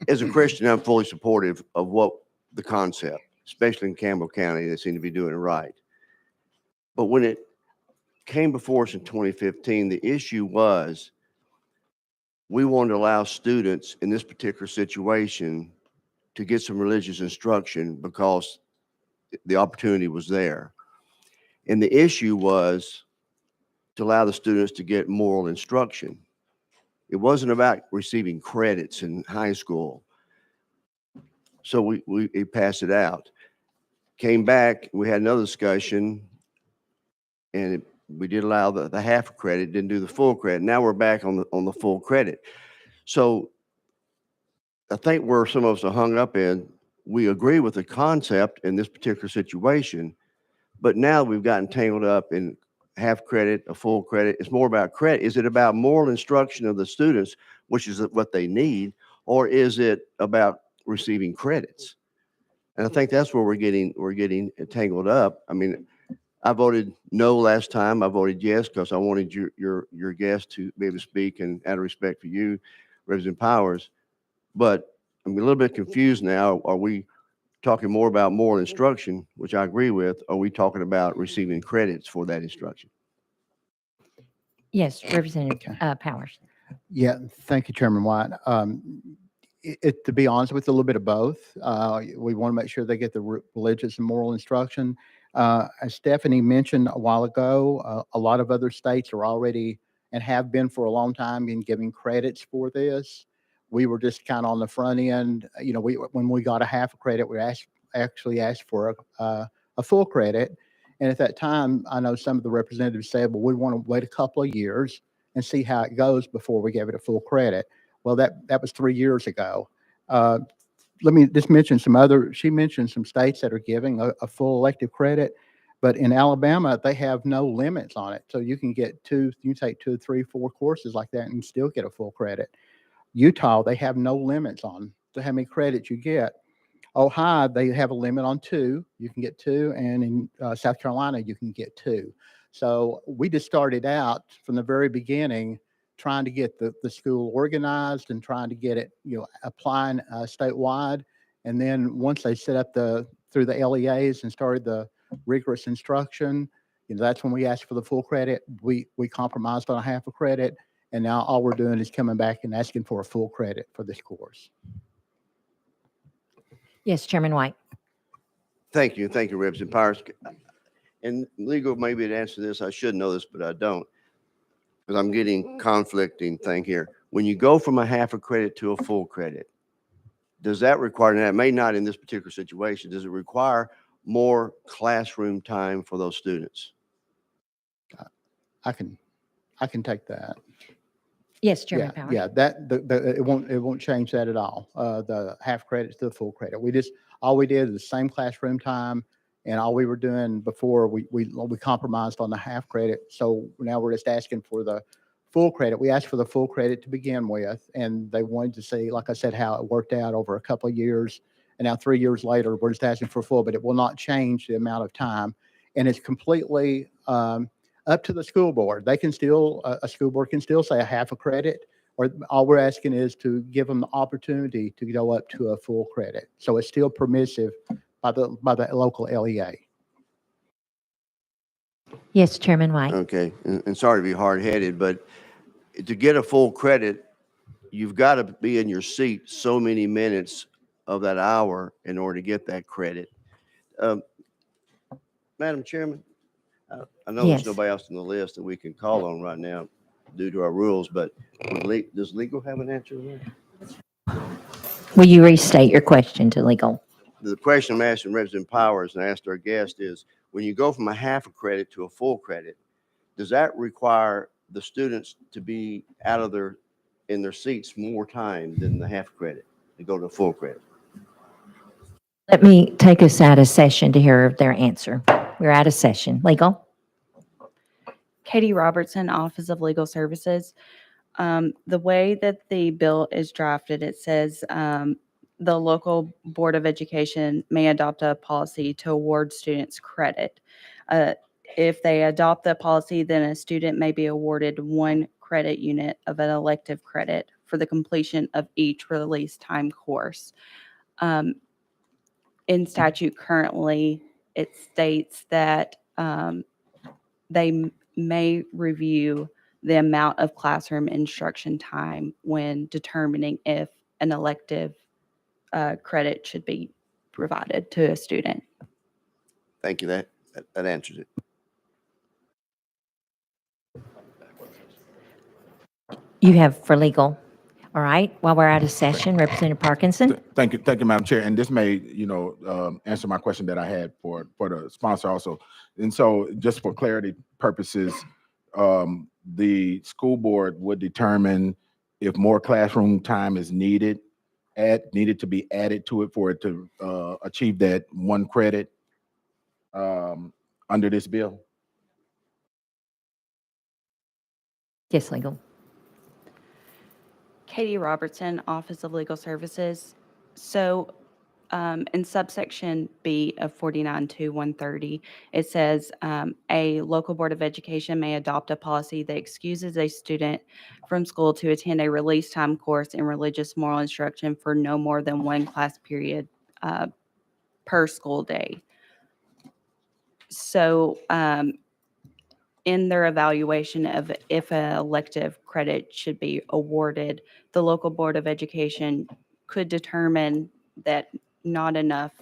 As a Christian, I'm fully supportive of what the concept, especially in Campbell County, they seem to be doing it right. But when it came before us in 2015, the issue was we wanted to allow students in this particular situation to get some religious instruction because the opportunity was there. And the issue was to allow the students to get moral instruction. It wasn't about receiving credits in high school. So we passed it out. Came back, we had another discussion, and we did allow the half credit, didn't do the full credit. Now we're back on the full credit. So I think where some of us are hung up in, we agree with the concept in this particular situation, but now we've gotten tangled up in half credit, a full credit. It's more about credit. Is it about moral instruction of the students, which is what they need, or is it about receiving credits? And I think that's where we're getting tangled up. I mean, I voted no last time. I voted yes because I wanted your guest to be able to speak, and out of respect for you, Representative Powers. But I'm a little bit confused now. Are we talking more about moral instruction, which I agree with? Or are we talking about receiving credits for that instruction? Yes, Representative Powers. Yeah, thank you, Chairman White. To be honest with you, a little bit of both. We want to make sure they get the religious and moral instruction. As Stephanie mentioned a while ago, a lot of other states are already and have been for a long time in giving credits for this. We were just kind of on the front end. You know, when we got a half a credit, we actually asked for a full credit. And at that time, I know some of the representatives said, well, we want to wait a couple of years and see how it goes before we give it a full credit. Well, that was 3 years ago. Let me just mention she mentioned some states that are giving a full elective credit, but in Alabama, they have no limits on it. So you can take 2, 3, 4 courses like that and still get a full credit. Utah, they have no limits on how many credits you get. Ohio, they have a limit on 2. You can get 2, and in South Carolina, you can get 2. So we just started out from the very beginning trying to get the school organized and trying to get it, applying statewide. And then once they set up through the LEAs and started the rigorous instruction, that's when we asked for the full credit. We compromised on a half a credit, and now all we're doing is coming back and asking for a full credit for this course. Yes, Chairman White. Thank you. Thank you, Representative Powers. And legal maybe to answer this, I should know this, but I don't, because I'm getting conflicting thing here. When you go from a half a credit to a full credit, does that require, and that may not in this particular situation, does it require more classroom time for those students? I can take that. Yes, Chairman Powers. Yeah, it won't change that at all. The half credit to the full credit. All we did is the same classroom time, and all we were doing before we compromised on the half credit. So now we're just asking for the full credit. We asked for the full credit to begin with, and they wanted to see, like I said, how it worked out over a couple of years. And now 3 years later, we're just asking for full, but it will not change the amount of time. And it's completely up to the school board. They can still, a school board can still say a half a credit, or all we're asking is to give them the opportunity to go up to a full credit. So it's still permissive by the local LEA. Yes, Chairman White. Okay, and sorry to be hard-headed, but to get a full credit, you've got to be in your seat so many minutes of that hour in order to get that credit. Madam Chairman, I know there's Yes. nobody else on the list that we can call on right now due to our rules, but does legal have an answer to that? Will you restate your question to legal? The question I'm asking Representative Powers and I asked our guest is, when you go from a half a credit to a full credit, does that require the students to be in their seats more time than the half credit to go to full credit? Let me take us out of session to hear their answer. We're out of session. Legal? Katie Robertson, Office of Legal Services. The way that the bill is drafted, it says the local Board of Education may adopt a policy to award students credit. If they adopt the policy, then a student may be awarded 1 credit unit of an elective credit for the completion of each release time course. In statute currently, it states that they may review the amount of classroom instruction time when determining if an elective credit should be provided to a student. Thank you. That answers it. You have for legal. All right. While we're out of session, Representative Parkinson. Thank you, Madam Chair. And this may, answer my question that I had for the sponsor also. And so just for clarity purposes, the school board would determine if more classroom time is needed to be added to it for it to achieve that 1 credit under this bill. Yes, legal. Katie Robertson, Office of Legal Services. So in subsection B of 49-130, it says a local Board of Education may adopt a policy that excuses a student from school to attend a release time course in religious moral instruction for no more than 1 class period per school day. So in their evaluation of if an elective credit should be awarded, the local Board of Education could determine that not enough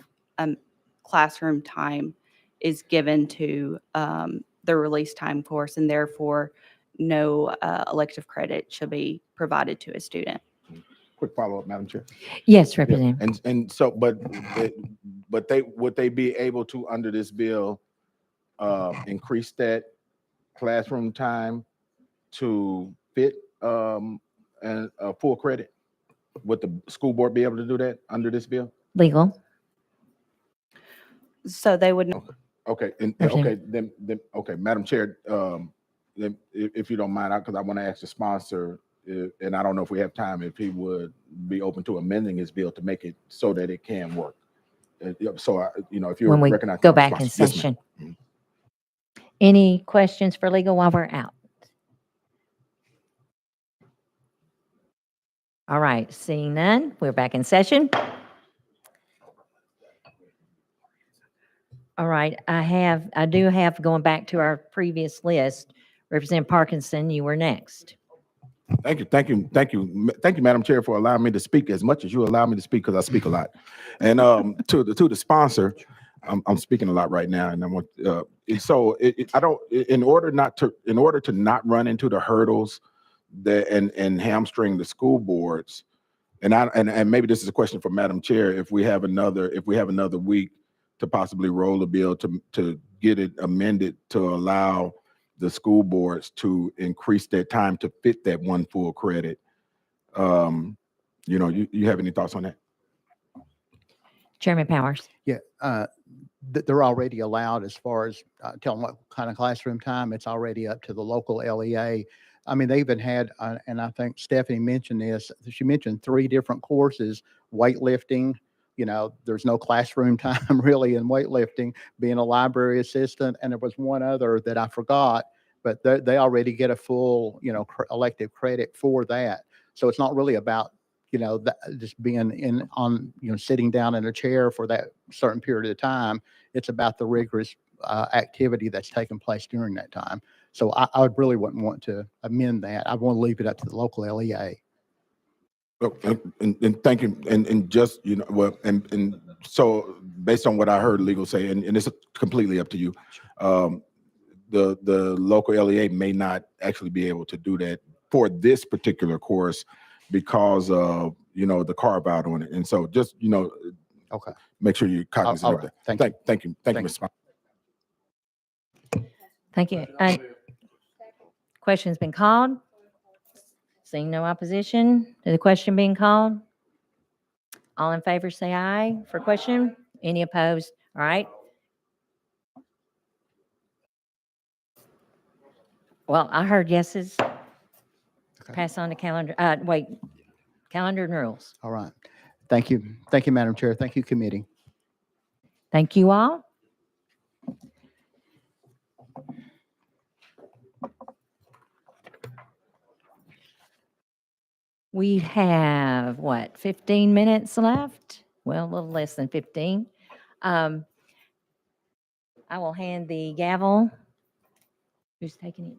classroom time is given to the release time course, and therefore no elective credit should be provided to a student. Quick follow-up, Madam Chair. Yes, Representative. And so, but would they be able to, under this bill, increase that classroom time to fit and a full credit? Would the school board be able to do that under this bill? Legal. So they would. Okay, okay, Madam Chair, then if you don't mind, because I want to ask the sponsor, and I don't know if we have time, if he would be open to amending his bill to make it so that it can work. So, if you When we recognize. go back in session. Any questions for legal while we're out? All right, seeing none, we're back in session. All right, I do have, going back to our previous list, Representative Parkinson, you were next. Thank you, Madam Chair, for allowing me to speak as much as you allow me to speak, because I speak a lot. And to the sponsor, I'm speaking a lot right now, and I want so in order to not run into the hurdles that and hamstring the school boards, and maybe this is a question for Madam Chair, if we have another week to possibly roll a bill to get it amended to allow the school boards to increase their time to fit that 1 full credit. You have any thoughts on that? Chairman Powers. Yeah, they're already allowed as far as telling what kind of classroom time. It's already up to the local LEA. I mean, they even had, and I think Stephanie mentioned this, she mentioned 3 different courses: weightlifting, there's no classroom time really in weightlifting, being a library assistant, and there was one other that I forgot, but they already get a full, elective credit for that. So it's not really about, just being sitting down in a chair for that certain period of time. It's about the rigorous activity that's taken place during that time. So I would really wouldn't want to amend that. I want to leave it up to the local LEA. Oh, and thank you, and just, you know, well, and so based on what I heard legal say, and it's completely up to you, the local LEA may not actually be able to do that for this particular course because of, you know, the carve out on it. And so just, you know, okay, make sure you're cognizant all of right. that. Thank you. Thank you, Thank Mr. Spahn. Thank you. Question's been called. Seeing no opposition to the question being called. All in favor, say aye for question. Any opposed? All right. Well, I heard yeses. Pass on to calendar, wait, calendar and rules. All right. Thank you. Thank you, Madam Chair. Thank you, committee. Thank you all. We have, what, 15 minutes left? Well, a little less than 15. I will hand the gavel. Who's taking it?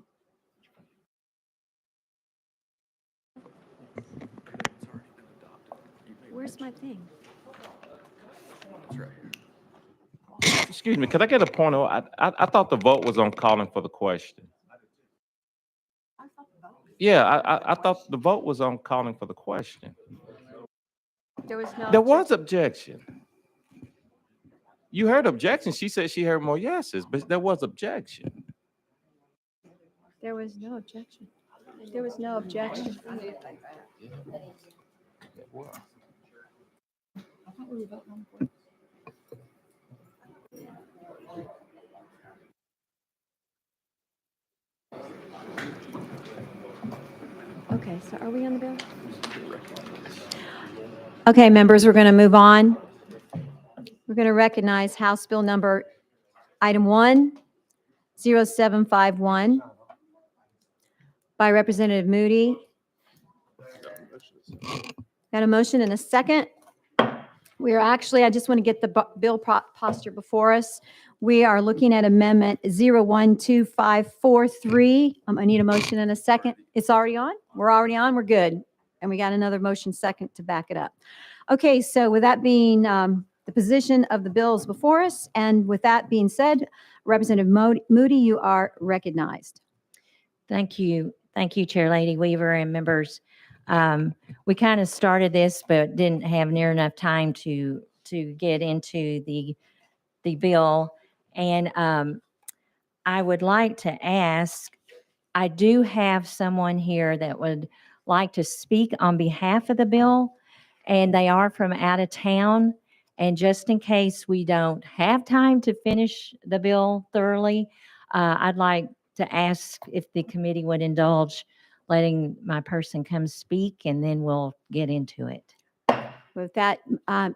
Where's my thing? Excuse me, could I get a point of, I thought the vote was on calling for the question. Yeah, I thought the vote was on calling for the question. There was no. There was objection. You heard objection. She said she heard more yeses, but there was objection. There was no objection. There was no objection. Okay, so are we on the bill? Okay, members, we're going to move on. We're going to recognize House Bill number item 10751 by Representative Moody. Got a motion and a second. We are actually, I just want to get the bill posture before us. We are looking at amendment 012543. I need a motion and a second. It's already on? We're already on? We're good. And we got another motion second to back it up. Okay, so with that being the position of the bills before us, and with that being said, Representative Moody, you are recognized. Thank you. Thank you, Chair Lady Weaver and members. We kind of started this, but didn't have near enough time to get into the bill. And I would like to ask, I do have someone here that would like to speak on behalf of the bill, and they are from out of town. And just in case we don't have time to finish the bill thoroughly, I'd like to ask if the committee would indulge letting my person come speak, and then we'll get into it. With that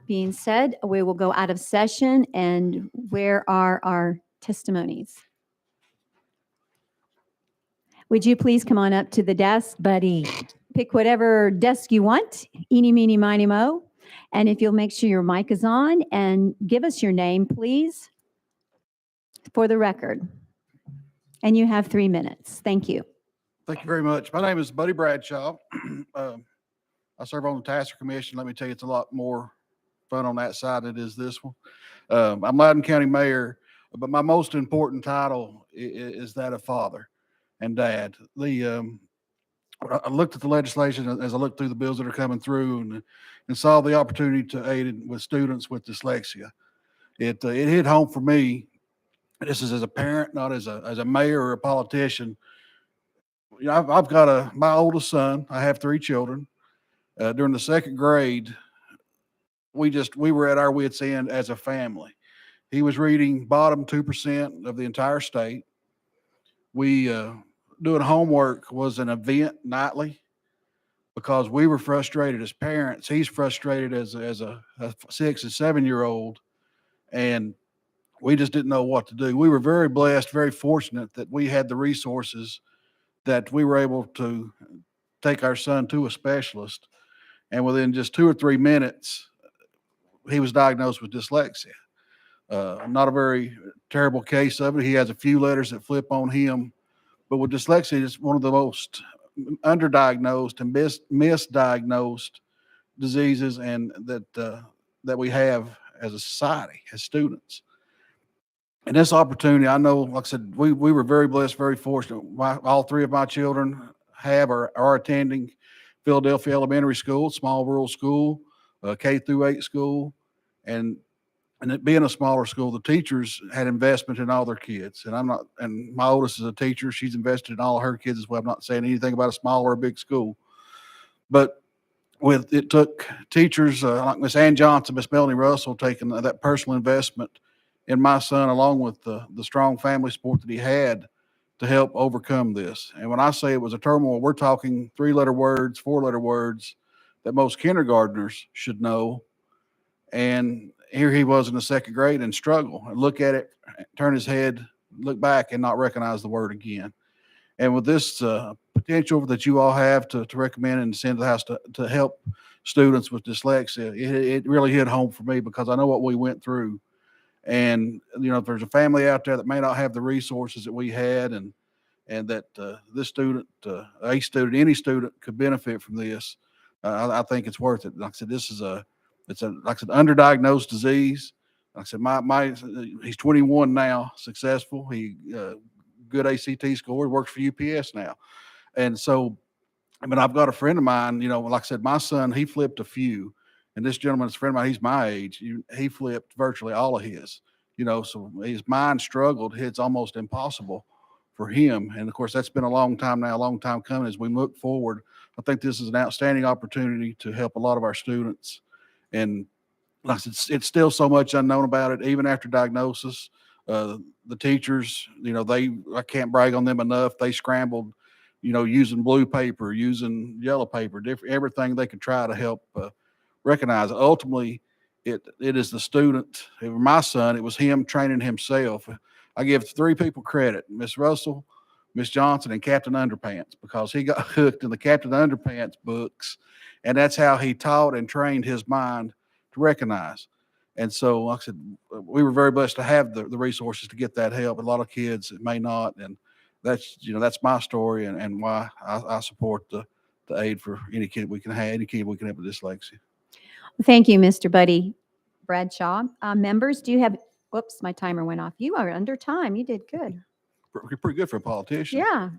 being said, we will go out of session. And where are our testimonies? Would you please come on up to the desk, Buddy. Pick whatever desk you want, eeny, meeny, miny, mo. And if you'll make sure your mic is on and give us your name, please, for the record. And you have 3 minutes. Thank you. Thank you very much. My name is Buddy Bradshaw. I serve on the Tasker Commission. Let me tell you, it's a lot more fun on that side than it is this one. I'm Lyon County Mayor, but my most important title is that of father and dad. I looked at the legislation as I looked through the bills that are coming through and saw the opportunity to aid with students with dyslexia. It hit home for me. This is as a parent, not as a mayor or a politician. You know, I've got my oldest son. I have 3 children. During the 2nd grade, we were at our wits' end as a family. He was reading bottom 2% of the entire state. We doing homework was an event nightly because we were frustrated as parents. He's frustrated as a 6 and 7-year-old, and we just didn't know what to do. We were very blessed, very fortunate that we had the resources that we were able to take our son to a specialist. And within just 2 or 3 minutes, he was diagnosed with dyslexia. Not a very terrible case of it. He has a few letters that flip on him, but with dyslexia, it's one of the most underdiagnosed and misdiagnosed diseases and that we have as a society, as students. And this opportunity, I know, like I said, we were very blessed, very fortunate. All three of my children have or are attending Philadelphia Elementary School, small rural school, K through 8 school, and it being a smaller school, the teachers had investment in all their kids. And my oldest is a teacher. She's invested in all of her kids as well. I'm not saying anything about a small or a big school, but it took teachers like Miss Ann Johnson, Miss Melanie Russell, taking that personal investment in my son, along with the strong family support that he had to help overcome this. And when I say it was a turmoil, we're talking 3-letter words, 4-letter words that most kindergartners should know. And here he was in the 2nd grade and struggle and look at it, turn his head, look back and not recognize the word again. And with this potential that you all have to recommend and send to the house to help students with dyslexia, it really hit home for me because I know what we went through. And, if there's a family out there that may not have the resources that we had and that this student, any student could benefit from this, I think it's worth it. Like I said, it's like I said, underdiagnosed disease. Like I said, he's 21 now, successful. He good ACT score, works for UPS now. And so, I've got a friend of mine, like I said, my son, he flipped a few, and this gentleman's a friend of mine, he's my age. He flipped virtually all of his, so his mind struggled. It's almost impossible for him. And of course, that's been a long time now, a long time coming. As we look forward, I think this is an outstanding opportunity to help a lot of our students. And like I said, it's still so much unknown about it, even after diagnosis. The teachers, I can't brag on them enough. They scrambled, using blue paper, using yellow paper, everything they could try to help recognize. Ultimately, it is the student. My son, it was him training himself. I give 3 people credit: Miss Russell, Miss Johnson, and Captain Underpants, because he got hooked in the Captain Underpants books, and that's how he taught and trained his mind to recognize. And so, like I said, we were very blessed to have the resources to get that help. A lot of kids may not, and that's my story and why I support the aid for any kid we can have, any kid we can have with dyslexia. Thank you, Mr. Buddy Bradshaw. Members, do you have, whoops, my timer went off. You are under time. You did good. You're pretty good for a politician. Yeah,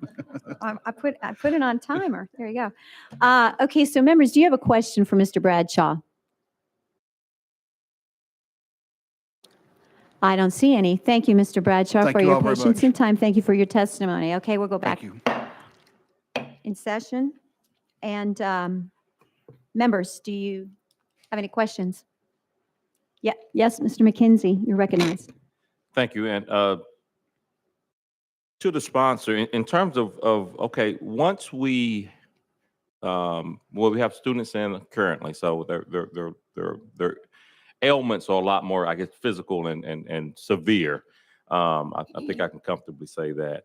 I put it on timer. There you go. Okay, so members, do you have a question for Mr. Bradshaw? I don't see any. Thank you, Mr. Bradshaw, Thank for you your all very patience much. and time. Thank you for your testimony. Okay, we'll go back Thank you. in session. And members, do you have any questions? Yeah. Yes, Mr. McKenzie, you're recognized. Thank you. And to the sponsor, in terms of okay, once we we have students in currently, so their ailments are a lot more, I guess, physical and severe. I think I can comfortably say that.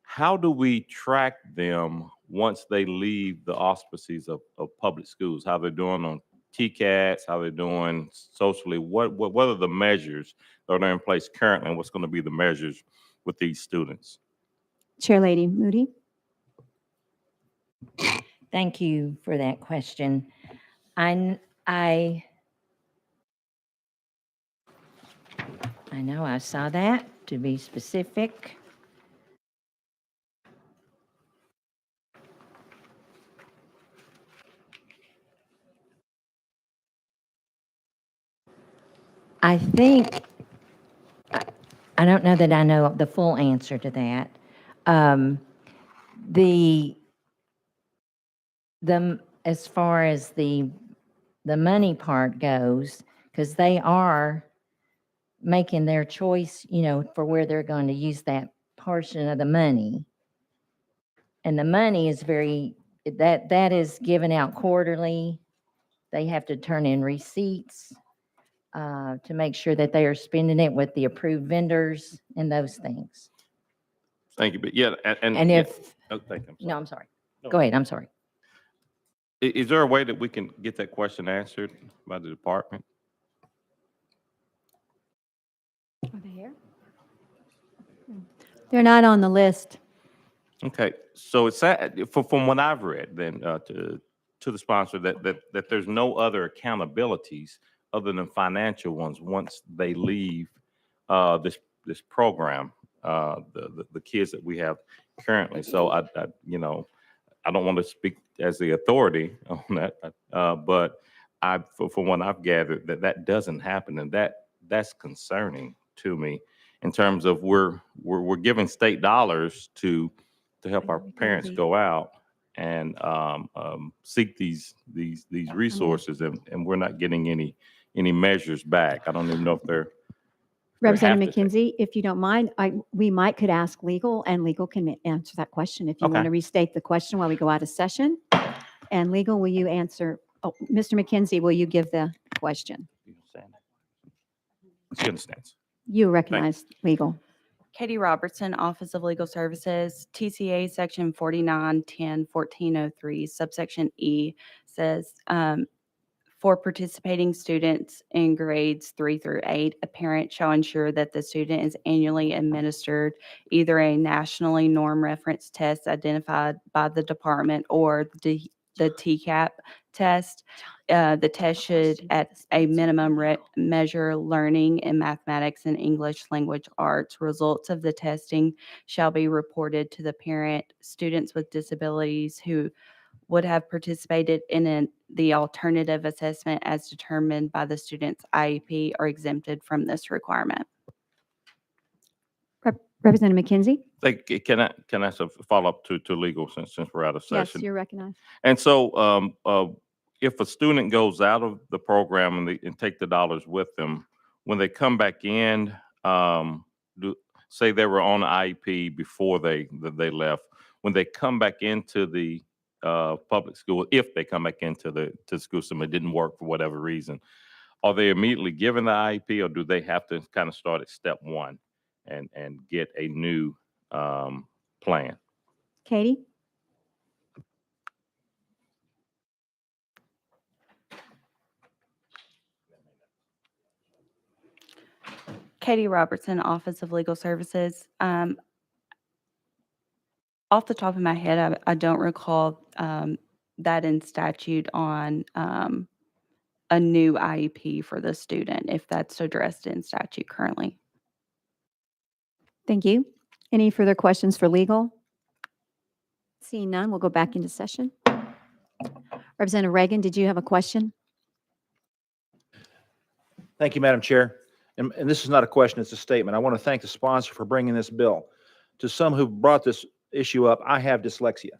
How do we track them once they leave the auspices of public schools? How they're doing on TCATs, how they're doing socially? What are the measures that are in place currently, and what's going to be the measures with these students? Chair Lady Moody. Thank you for that question. I know I saw that, to be specific. I think, I don't know that I know the full answer to that. As far as the money part goes, because they are making their choice, for where they're going to use that portion of the money. And the money is that is given out quarterly. They have to turn in receipts to make sure that they are spending it with the approved vendors and those things. Thank you. But yeah, And if, oh, thank you. no, I'm sorry. No. Go ahead, I'm sorry. Is there a way that we can get that question answered by the department? Are they here? They're not on the list. Okay, so it's from what I've read, then to the sponsor that there's no other accountabilities other than financial ones once they leave this program. The kids that we have currently. So I I don't want to speak as the authority on that, but from what I've gathered, that doesn't happen, and that's concerning to me in terms of we're giving state dollars to help our parents go out and seek these resources, and we're not getting any measures back. I don't even know if they're Representative McKenzie, if you don't mind, we could ask legal, and legal can answer that question. If you want Okay. to restate the question while we go out of session. And legal, will you answer? Oh, Mr. McKenzie, will you give the question? She understands. You recognize legal. Katie Robertson, Office of Legal Services, TCA Section 4910-1403, subsection E says, for participating students in grades 3 through 8, a parent shall ensure that the student is annually administered either a nationally norm reference test identified by the department or the TCAP test. The test should, at a minimum, measure learning in mathematics and English language arts. Results of the testing shall be reported to the parent. Students with disabilities who would have participated in the alternative assessment as determined by the student's IEP are exempted from this requirement. Representative McKenzie? Can I ask a follow-up to legal since we're out of Yes, session? you're recognized. And so if a student goes out of the program and take the dollars with them, when they come back in, say they were on IEP before they left, when they come back into the public school, if they come back into the school system, it didn't work for whatever reason, are they immediately given the IEP, or do they have to kind of start at step one and get a new plan? Katie? Katie Robertson, Office of Legal Services. Off the top of my head, I don't recall that in statute on a new IEP for the student, if that's addressed in statute currently. Thank you. Any further questions for legal? Seeing none, we'll go back into session. Representative Reagan, did you have a question? Thank you, Madam Chair. And this is not a question, it's a statement. I want to thank the sponsor for bringing this bill. To some who brought this issue up, I have dyslexia.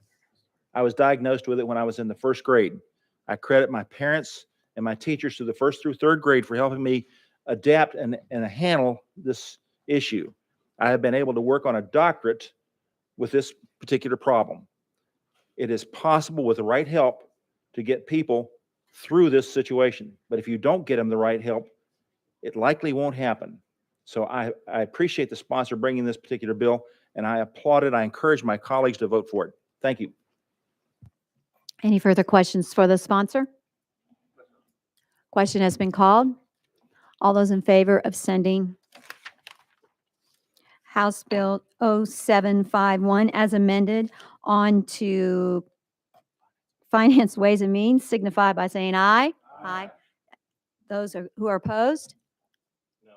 I was diagnosed with it when I was in the first grade. I credit my parents and my teachers through the first through third grade for helping me adapt and handle this issue. I have been able to work on a doctorate with this particular problem. It is possible with the right help to get people through this situation. But if you don't get them the right help, it likely won't happen. So I appreciate the sponsor bringing this particular bill, and I applaud it. I encourage my colleagues to vote for it. Thank you. Any further questions for the sponsor? Question has been called. All those in favor of sending House Bill 0751 as amended on to Finance, Ways and Means signify by saying aye. Aye. Those who are opposed? No.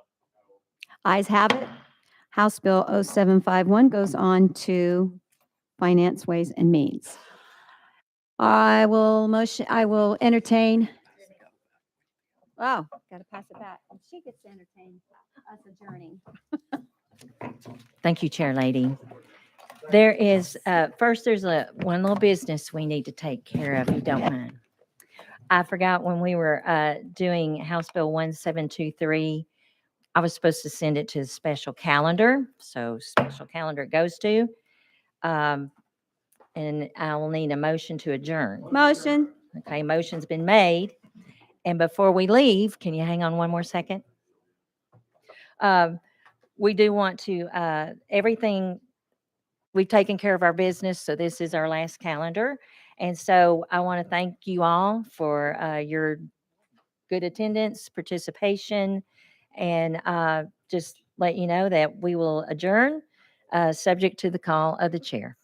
Ayes have it. House Bill 0751 goes on to Finance, Ways and Means. I will entertain. Oh, got to pass it back. She gets to entertain us adjourning. Thank you, Chair Lady. There is, first, there's one little business we need to take care of, if you don't mind. I forgot when we were doing House Bill 1723, I was supposed to send it to the special calendar. So special calendar it goes to. And I will need a motion to adjourn. Motion. Okay, motion's been made. And before we leave, can you hang on one more second? We do want to, everything, we've taken care of our business, so this is our last calendar. And so I want to thank you all for your good attendance, participation, and just let you know that we will adjourn, subject to the call of the chair.